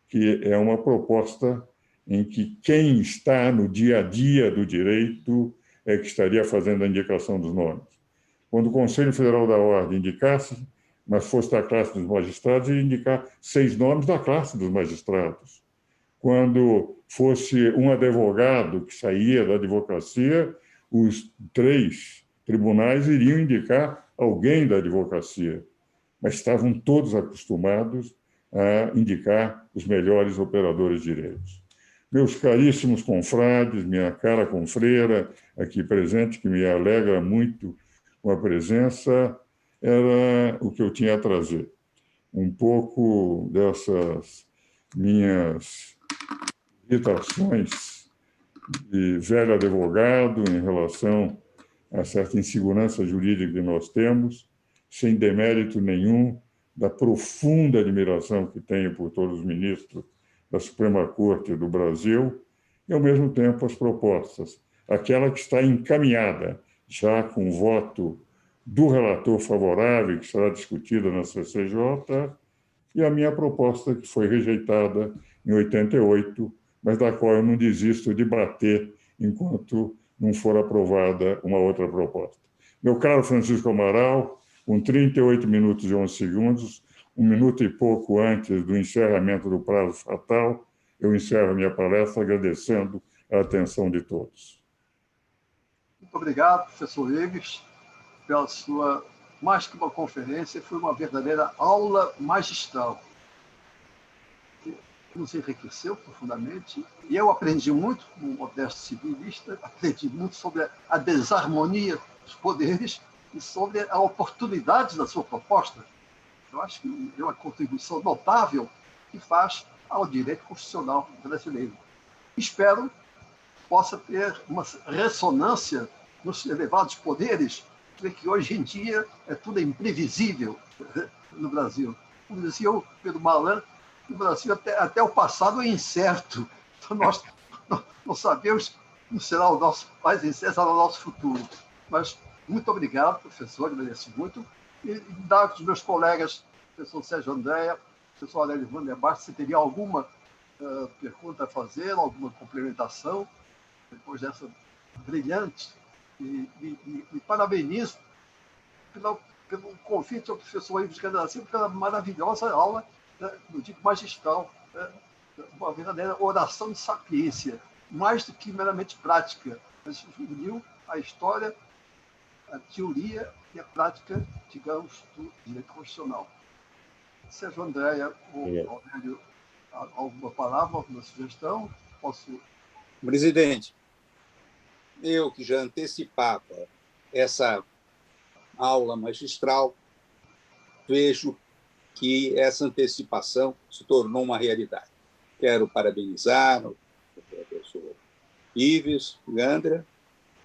que é uma proposta em que quem está no dia a dia do direito é que estaria fazendo a indicação dos nomes. Quando o Conselho Federal da Ordem indicasse, mas fosse da classe dos magistrados, ia indicar 6 nomes da classe dos magistrados. Quando fosse um advogado que saía da advocacia, os 3 tribunais iriam indicar alguém da advocacia, mas estavam todos acostumados a indicar os melhores operadores de direitos. Meus caríssimos confrades, minha cara confreira aqui presente, que me alegra muito com a presença, era o que eu tinha a trazer. Um pouco dessas minhas irritações de velho advogado em relação a certa insegurança jurídica que nós temos, sem demérito nenhum da profunda admiração que tenho por todos os ministros da Suprema Corte do Brasil e, ao mesmo tempo, as propostas. Aquela que está encaminhada, já com o voto do relator favorável, que será discutida na CCJ, e a minha proposta, que foi rejeitada em 88, mas da qual eu não desisto de bater enquanto não for aprovada uma outra proposta. Meu caro Francisco Amaral, com 38 minutos e 11 segundos, 1 minuto e pouco antes do encerramento do prazo fatal, eu encerro a minha palestra agradecendo a atenção de todos. Muito obrigado, professor Ives, pela sua, mais que uma conferência, foi uma verdadeira aula magistral. Nos enriqueceu profundamente, e eu aprendi muito, como modesto civilista, aprendi muito sobre a desarmonia dos poderes e sobre a oportunidade da sua proposta. Eu acho que é uma contribuição notável que faz ao direito constitucional brasileiro. Espero que possa ter uma ressonância nos elevados poderes, porque hoje em dia é tudo imprevisível no Brasil. Como dizia o Pedro Malan, no Brasil até o passado é incerto. Então, nós não sabemos como será o nosso mais incerto será o nosso futuro. Mas muito obrigado, professor, agradeço muito. E dar aos meus colegas, professor Sérgio Andréa, professor Aurélio Vander Bastos, se teria alguma pergunta a fazer, alguma complementação, depois dessa brilhante. E parabenizo pelo convite ao professor Ives Gandra Silva pela maravilhosa aula, eu digo magistral, uma verdadeira oração de sapiência, mais do que meramente prática, mas uniu a história, a teoria e a prática, digamos, do direito constitucional. Sérgio Andréa ou Aurélio, alguma palavra, alguma sugestão? Posso... Presidente, eu que já antecipava essa aula magistral, vejo que essa antecipação se tornou uma realidade. Quero parabenizar o professor Ives Gandra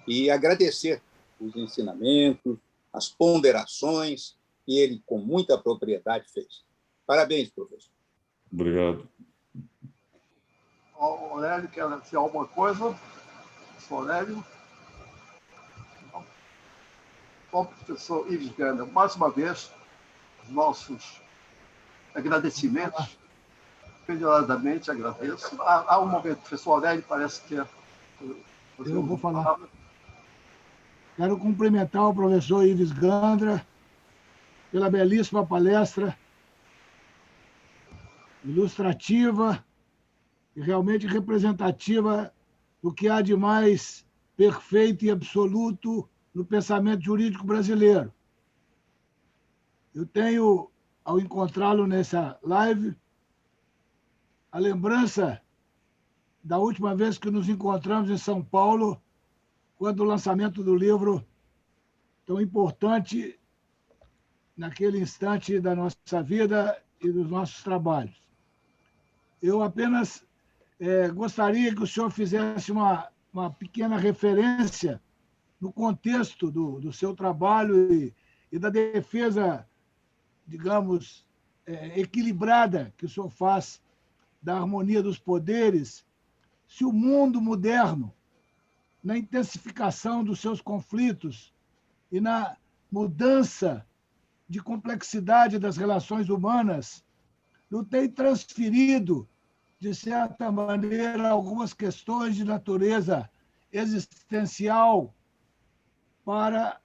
e agradecer os ensinamentos, as ponderações que ele, com muita propriedade, fez. Parabéns, professor. Obrigado. Aurélio, quer dizer alguma coisa? Aurélio? Bom, professor Ives Gandra, mais uma vez, os nossos agradecimentos, melhoradamente agradeço. Há um momento, professor Aurélio, parece que é... Eu vou falar. Quero cumprimentar o professor Ives Gandra pela belíssima palestra, ilustrativa e realmente representativa do que há de mais perfeito e absoluto no pensamento jurídico brasileiro. Eu tenho, ao encontrá-lo nessa live, a lembrança da última vez que nos encontramos em São Paulo, quando o lançamento do livro tão importante naquele instante da nossa vida e dos nossos trabalhos. Eu apenas gostaria que o senhor fizesse uma pequena referência no contexto do seu trabalho e da defesa, digamos, equilibrada que o senhor faz da harmonia dos poderes, se o mundo moderno, na intensificação dos seus conflitos e na mudança de complexidade das relações humanas, não tem transferido, de certa maneira, algumas questões de natureza existencial para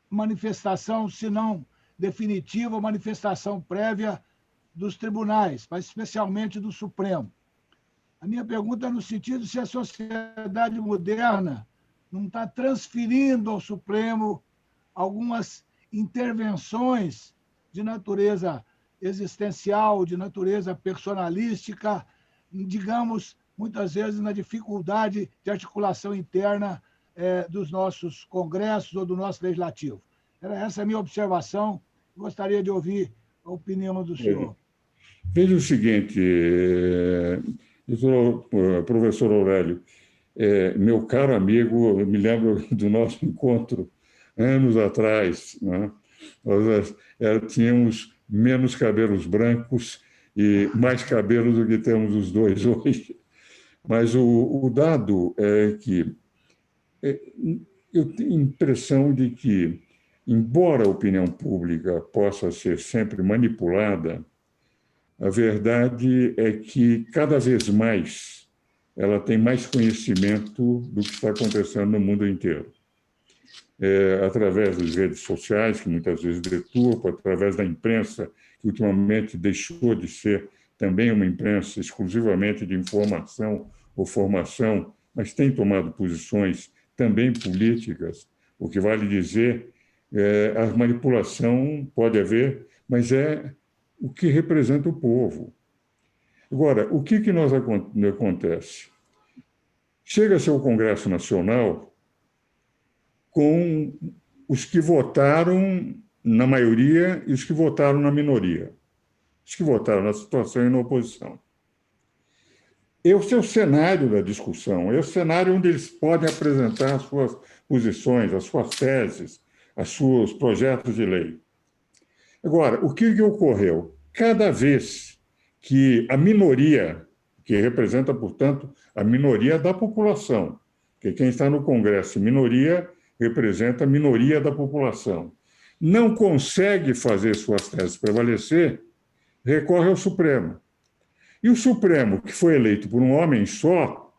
manifestação, se não definitiva, manifestação prévia dos tribunais, mas especialmente do Supremo. A minha pergunta é no sentido se a sociedade moderna não está transferindo ao Supremo algumas intervenções de natureza existencial, de natureza personalística, digamos, muitas vezes na dificuldade de articulação interna dos nossos congressos ou do nosso legislativo. Era essa a minha observação. Gostaria de ouvir a opinião do senhor. Veja o seguinte, professor Aurélio, meu caro amigo, eu me lembro do nosso encontro anos atrás, né? Nós tínhamos menos cabelos brancos e mais cabelos do que temos os dois hoje. Mas o dado é que eu tenho a impressão de que, embora a opinião pública possa ser sempre manipulada, a verdade é que, cada vez mais, ela tem mais conhecimento do que está acontecendo no mundo inteiro. Através das redes sociais, que muitas vezes deturpam, através da imprensa, que ultimamente deixou de ser também uma imprensa exclusivamente de informação ou formação, mas tem tomado posições também políticas, o que vale dizer, a manipulação pode haver, mas é o que representa o povo. Agora, o que acontece? Chega-se ao Congresso Nacional com os que votaram na maioria e os que votaram na minoria, os que votaram na situação e na oposição. Esse é o cenário da discussão, é o cenário onde eles podem apresentar as suas posições, as suas teses, os seus projetos de lei. Agora, o que ocorreu? Cada vez que a minoria, que representa, portanto, a minoria da população, que quem está no Congresso, minoria, representa a minoria da população, não consegue fazer suas teses prevalecer, recorre ao Supremo. E o Supremo, que foi eleito por um homem só,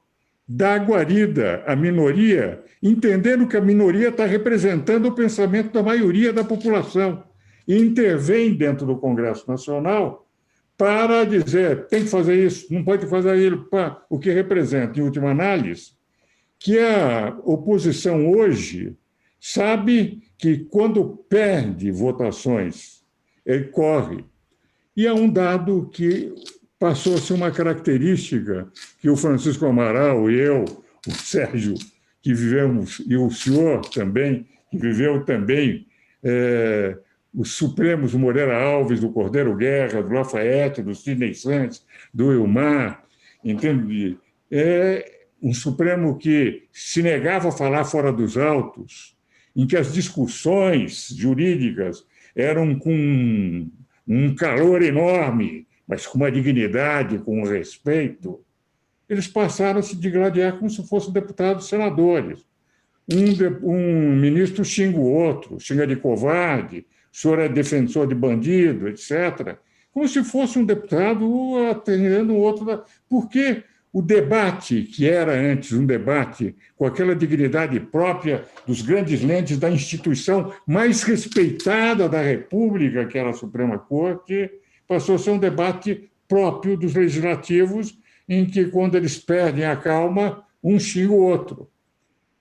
dá guarida à minoria, entendendo que a minoria está representando o pensamento da maioria da população, e intervém dentro do Congresso Nacional para dizer tem que fazer isso, não pode fazer aquilo, o que representa, em última análise, que a oposição hoje sabe que, quando perde votações, ele corre. E é um dado que passou a ser uma característica que o Francisco Amaral e eu, o Sérgio, que vivemos, e o senhor também, que viveu também os Supremos, do Moreira Alves, do Cordeiro Guerra, do Lafayette, do Sidney Santos, do Ilmar, entende? Um Supremo que se negava a falar fora dos autos, em que as discussões jurídicas eram com um calor enorme, mas com uma dignidade, com um respeito, eles passaram a se digladiar como se fossem deputados senadores. Um ministro xinga o outro, xinga de covarde, o senhor é defensor de bandido, etc., como se fosse um deputado atendendo o outro. Porque o debate, que era antes um debate com aquela dignidade própria dos grandes lentes da instituição mais respeitada da República, que era a Suprema Corte, passou a ser um debate próprio dos legislativos, em que, quando eles perdem a calma, um xinga o outro.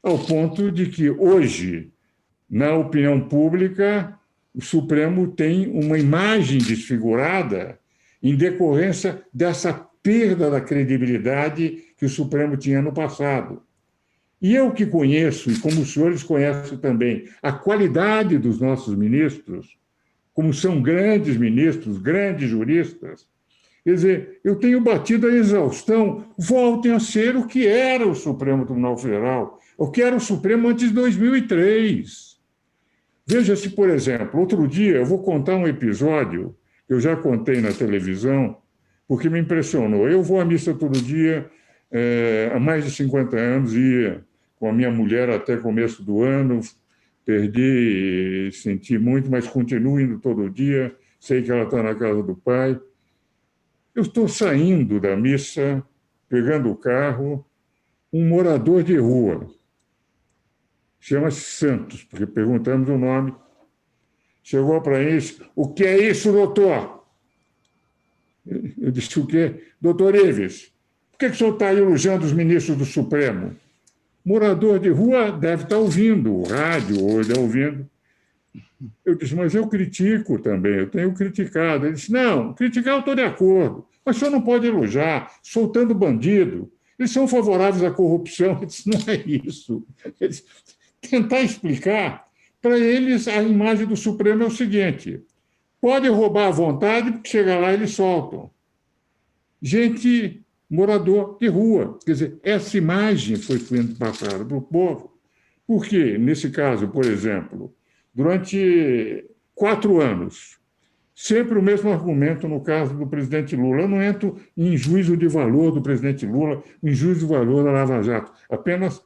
Ao ponto de que, hoje, na opinião pública, o Supremo tem uma imagem desfigurada em decorrência dessa perda da credibilidade que o Supremo tinha no passado. E eu que conheço, e como os senhores conhecem também, a qualidade dos nossos ministros, como são grandes ministros, grandes juristas. Quer dizer, eu tenho batido a exaustão, voltem a ser o que era o Supremo Tribunal Federal, o que era o Supremo antes de 2003. Veja-se, por exemplo, outro dia eu vou contar um episódio que eu já contei na televisão, porque me impressionou. Eu vou à missa todo dia, há mais de 50 anos, ia com a minha mulher até começo do ano, perdi, senti muito, mas continuo indo todo dia, sei que ela está na casa do pai. Eu estou saindo da missa, pegando o carro, um morador de rua, chama-se Santos, porque perguntamos o nome, chegou para isso, o que é isso, doutor? Eu disse, o quê? Doutor Ives, por que o senhor está elogiando os ministros do Supremo? Morador de rua deve estar ouvindo o rádio, ou está ouvindo. Eu disse, mas eu critico também, eu tenho criticado. Ele disse, não, criticar eu estou de acordo, mas o senhor não pode elogiar, soltando bandido. Eles são favoráveis à corrupção. Eu disse, não é isso. Eles, tentar explicar, para eles a imagem do Supremo é o seguinte, pode roubar à vontade, porque chegar lá eles soltam. Gente, morador de rua. Quer dizer, essa imagem foi sendo passada para o povo, porque, nesse caso, por exemplo, durante 4 anos, sempre o mesmo argumento no caso do presidente Lula. Eu não entro em juízo de valor do presidente Lula, em juízo de valor da Lava Jato, apenas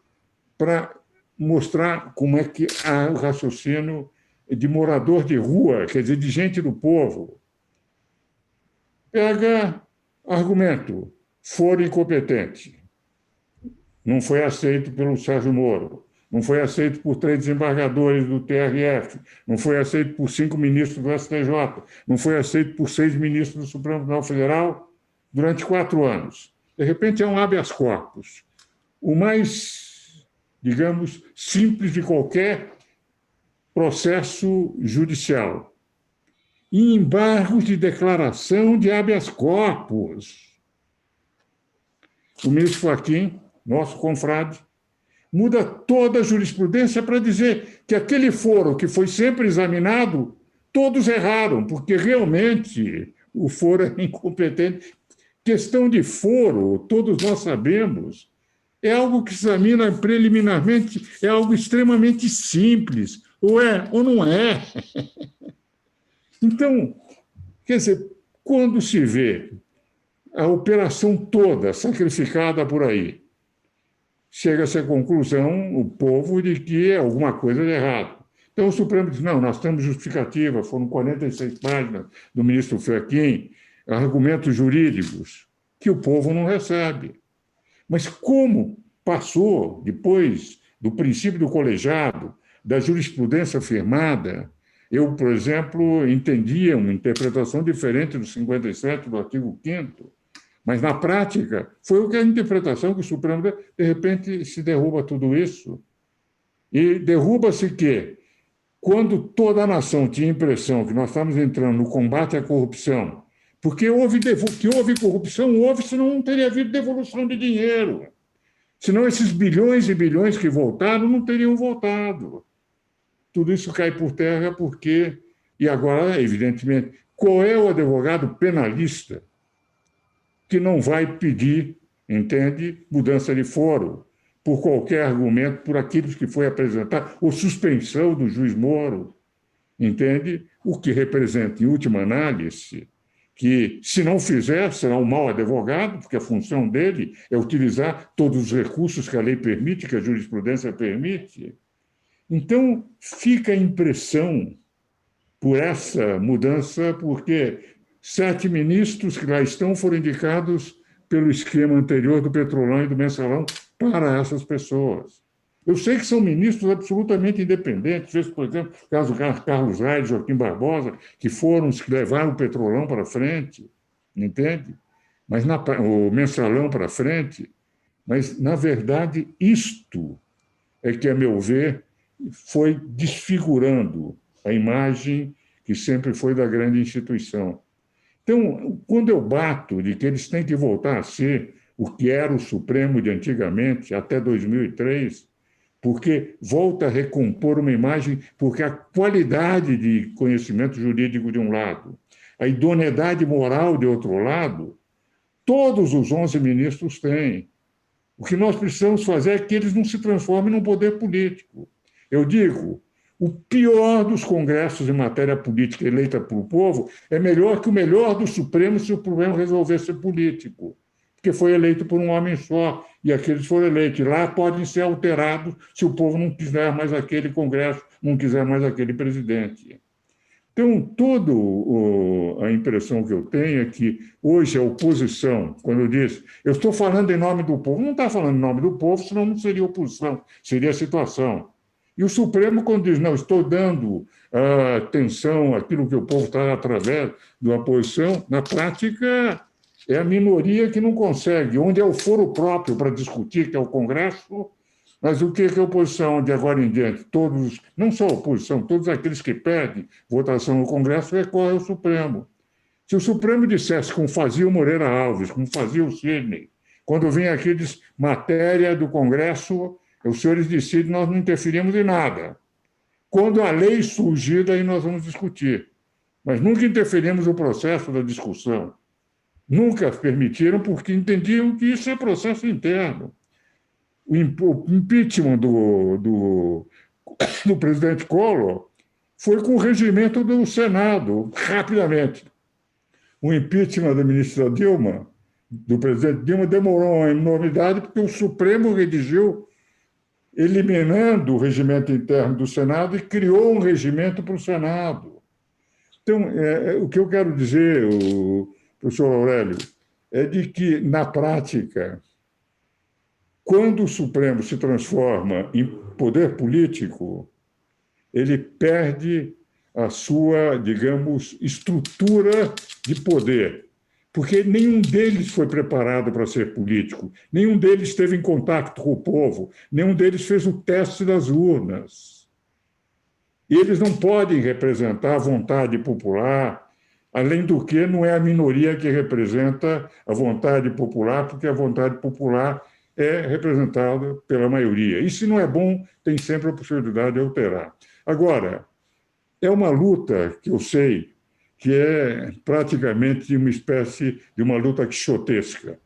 para mostrar como é que há o raciocínio de morador de rua, quer dizer, de gente do povo. Pega argumento, foro incompetente. Não foi aceito pelo Sérgio Moro, não foi aceito por 3 desembargadores do TRF, não foi aceito por 5 ministros do STJ, não foi aceito por 6 ministros do Supremo Tribunal Federal durante 4 anos. De repente, é um habeas corpus. O mais, digamos, simples de qualquer processo judicial. E embargos de declaração de habeas corpus. O ministro Fachin, nosso confrade, muda toda a jurisprudência para dizer que aquele foro que foi sempre examinado, todos erraram, porque realmente o foro é incompetente. Questão de foro, todos nós sabemos, é algo que se examina preliminarmente, é algo extremamente simples, ou é ou não é. Então, quer dizer, quando se vê a operação toda sacrificada por aí, chega-se à conclusão, o povo, de que é alguma coisa de errado. Então o Supremo diz, não, nós temos justificativa, foram 46 páginas do ministro Fachin, argumentos jurídicos, que o povo não recebe. Mas como passou, depois do princípio do colegiado, da jurisprudência firmada, eu, por exemplo, entendia uma interpretação diferente do 57 do artigo 5º, mas, na prática, foi a interpretação que o Supremo, de repente, se derruba tudo isso. E derruba-se que, quando toda a nação tinha a impressão que nós estávamos entrando no combate à corrupção, porque que houve corrupção, houve, senão não teria havido devolução de dinheiro. Senão esses bilhões e bilhões que voltaram não teriam voltado. Tudo isso cai por terra porque... E agora, evidentemente, qual é o advogado penalista que não vai pedir, entende, mudança de foro por qualquer argumento, por aquilo que foi apresentado, ou suspensão do juiz Moro, entende? O que representa, em última análise, que, se não fizer, será um mau advogado, porque a função dele é utilizar todos os recursos que a lei permite, que a jurisprudência permite. Então, fica a impressão, por essa mudança, porque 7 ministros que lá estão foram indicados pelo esquema anterior do Petrolão e do Mensalão para essas pessoas. Eu sei que são ministros absolutamente independentes, vejo, por exemplo, o caso do Carlos Reis e Joaquim Barbosa, que foram os que levaram o Petrolão para frente, entende? Mas o Mensalão para frente. Mas, na verdade, isto é que, a meu ver, foi desfigurando a imagem que sempre foi da grande instituição. Então, quando eu bato de que eles têm que voltar a ser o que era o Supremo de antigamente, até 2003, porque volta a recompor uma imagem, porque a qualidade de conhecimento jurídico de um lado, a idoneidade moral de outro lado, todos os 11 ministros têm. O que nós precisamos fazer é que eles não se transformem num poder político. Eu digo, o pior dos congressos em matéria política eleita pelo povo é melhor que o melhor do Supremo se o problema resolver ser político, porque foi eleito por um homem só, e aqueles foram eleitos. E lá podem ser alterados se o povo não quiser mais aquele congresso, não quiser mais aquele presidente. Então, toda a impressão que eu tenho é que hoje a oposição, quando eu disse, eu estou falando em nome do povo, não está falando em nome do povo, senão não seria oposição, seria a situação. E o Supremo, quando diz, não, estou dando atenção àquilo que o povo está através da oposição, na prática é a minoria que não consegue, onde é o foro próprio para discutir, que é o Congresso. Mas o que é a oposição de agora em diante? Todos, não só a oposição, todos aqueles que pedem votação no Congresso recorrem ao Supremo. Se o Supremo dissesse, como fazia o Moreira Alves, como fazia o Sidney, quando vem aqui e diz matéria do Congresso, os senhores decidem, nós não interferimos em nada. Quando a lei surgir, daí nós vamos discutir. Mas nunca interferimos no processo da discussão. Nunca permitiram, porque entendiam que isso é processo interno. O impeachment do presidente Collor foi com o regimento do Senado, rapidamente. O impeachment da ministra Dilma, do presidente Dilma, demorou uma enormidade, porque o Supremo redigiu, eliminando o regimento interno do Senado e criou um regimento para o Senado. Então, o que eu quero dizer, professor Aurélio, é de que, na prática, quando o Supremo se transforma em poder político, ele perde a sua, digamos, estrutura de poder, porque nenhum deles foi preparado para ser político, nenhum deles esteve em contato com o povo, nenhum deles fez o teste das urnas. E eles não podem representar a vontade popular, além do que não é a minoria que representa a vontade popular, porque a vontade popular é representada pela maioria. E se não é bom, tem sempre a possibilidade de alterar. Agora, é uma luta que eu sei que é praticamente uma espécie de uma luta quixotesca,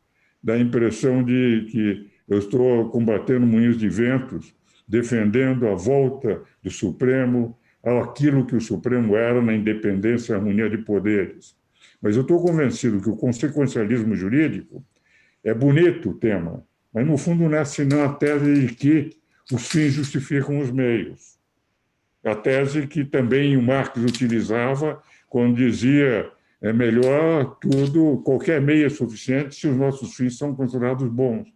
da impressão de que eu estou combatendo moinhos de ventos, defendendo a volta do Supremo àquilo que o Supremo era na independência e harmonia de poderes. Mas eu estou convencido que o consequencialismo jurídico é bonito o tema, mas, no fundo, não é senão a tese de que os fins justificam os meios. A tese que também o Marx utilizava quando dizia é melhor tudo, qualquer meio é suficiente se os nossos fins são considerados bons.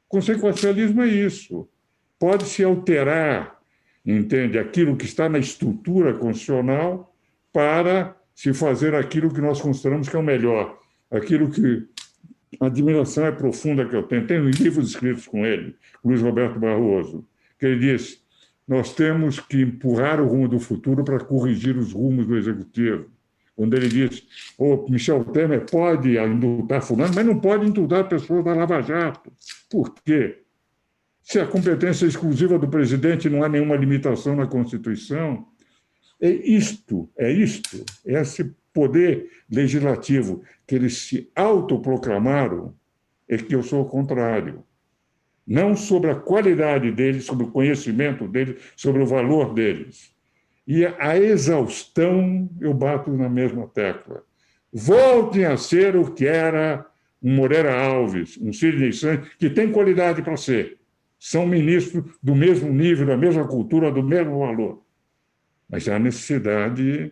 Consequencialismo é isso. Pode-se alterar, entende, aquilo que está na estrutura constitucional para se fazer aquilo que nós consideramos que é o melhor, aquilo que a admiração é profunda que eu tenho. Tenho livros escritos com ele, Luiz Roberto Barroso, que ele disse, nós temos que empurrar o rumo do futuro para corrigir os rumos do Executivo. Quando ele diz, Michel Temer pode indultar fulano, mas não pode indultar pessoas da Lava Jato. Por quê? Se a competência é exclusiva do presidente não há nenhuma limitação na Constituição, esse poder legislativo que eles se autoproclamaram é que eu sou o contrário. Não sobre a qualidade deles, sobre o conhecimento deles, sobre o valor deles. E a exaustão, eu bato na mesma tecla. Voltem a ser o que era um Moreira Alves, um Sidney Santos, que tem qualidade para ser. São ministros do mesmo nível, da mesma cultura, do mesmo valor. Mas há necessidade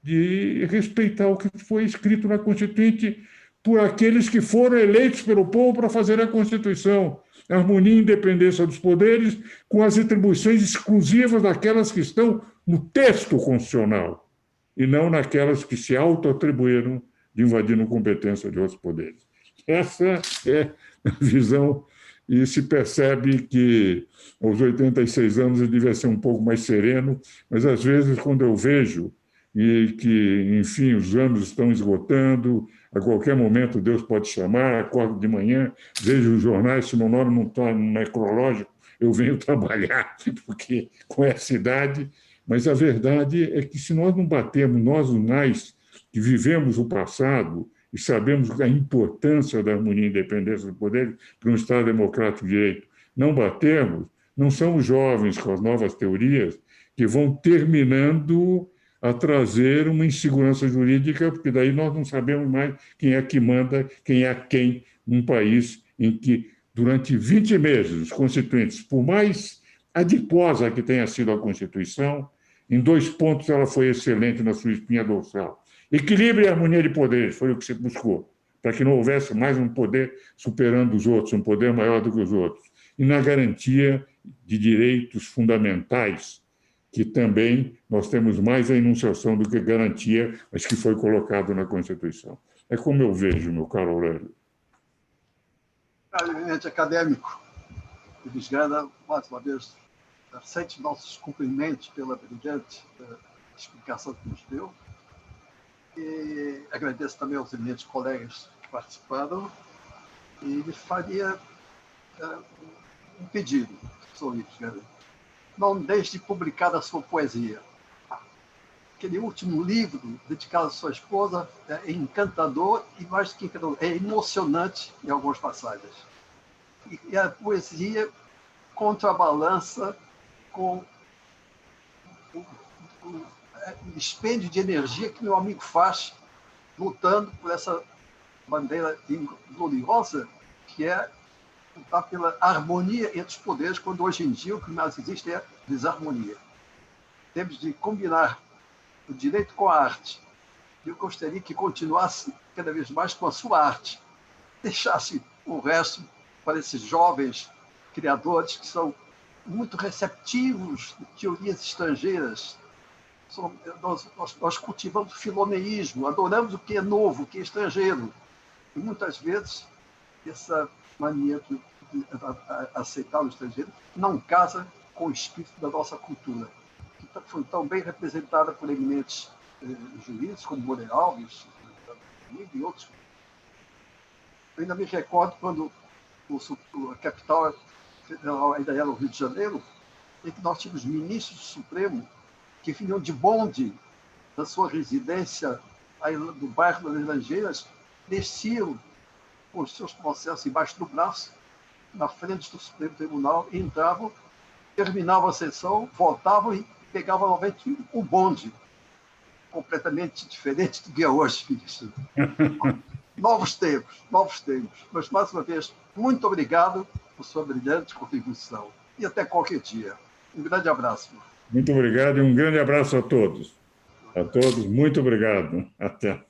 de respeitar o que foi escrito na Constituinte por aqueles que foram eleitos pelo povo para fazer a Constituição. A harmonia e independência dos poderes com as atribuições exclusivas daquelas que estão no texto constitucional e não naquelas que se auto-atribuíram de invadindo competência de outros poderes. Essa é a visão e se percebe que aos 86 anos ele devia ser um pouco mais sereno, mas às vezes quando eu vejo e que, enfim, os anos estão esgotando, a qualquer momento Deus pode chamar, acordo de manhã, vejo os jornais, se meu nome não está no necrológico, eu venho trabalhar, porque com essa idade. Mas a verdade é que, se nós não batermos, nós, os nais, que vivemos o passado e sabemos a importância da harmonia e independência do poder para um Estado democrático de direito, não batermos, não são os jovens com as novas teorias que vão terminando a trazer uma insegurança jurídica, porque daí nós não sabemos mais quem é que manda, quem é quem, num país em que, durante 20 meses, os constituintes, por mais adiposa que tenha sido a Constituição, em 2 pontos ela foi excelente na sua espinha dorsal. Equilíbrio e harmonia de poderes foi o que se buscou, para que não houvesse mais um poder superando os outros, um poder maior do que os outros. E na garantia de direitos fundamentais, que também nós temos mais a enunciação do que garantia, mas que foi colocado na Constituição. É como eu vejo, meu caro Aurélio. Eminente acadêmico, Luiz Gana, mais uma vez, aceite nossos cumprimentos pela brilhante explicação que nos deu. E agradeço também aos eminentes colegas que participaram. E lhe faria um pedido, professor Luiz Gana. Não deixe de publicar a sua poesia. Aquele último livro dedicado à sua esposa é encantador e, mais do que encantador, é emocionante em algumas passagens. E a poesia contrabalança com o dispêndio de energia que meu amigo faz lutando por essa bandeira gloriosa que é lutar pela harmonia entre os poderes, quando hoje em dia o que mais existe é desarmonia. Temos de combinar o direito com a arte. Eu gostaria que continuasse cada vez mais com a sua arte, deixasse o resto para esses jovens criadores que são muito receptivos de teorias estrangeiras. Nós cultivamos o filoneísmo, adoramos o que é novo, o que é estrangeiro. E muitas vezes essa mania de aceitar o estrangeiro não casa com o espírito da nossa cultura, que foi tão bem representada por eminentes juízes como Moreira Alves e outros. Eu ainda me recordo quando a capital federal ainda era o Rio de Janeiro, em que nós tínhamos ministros do Supremo que vinham de bonde da sua residência aí do bairro das Laranjeiras, desciam com os seus processos embaixo do braço, na frente do Supremo Tribunal, entravam, terminavam a sessão, voltavam e pegavam novamente o bonde, completamente diferente do que é hoje, ministro. Novos tempos. Mas, mais uma vez, muito obrigado por sua brilhante contribuição. E até qualquer dia. Um grande abraço. Muito obrigado e um grande abraço a todos. A todos, muito obrigado. Até.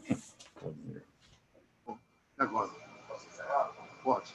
Agora. Pode.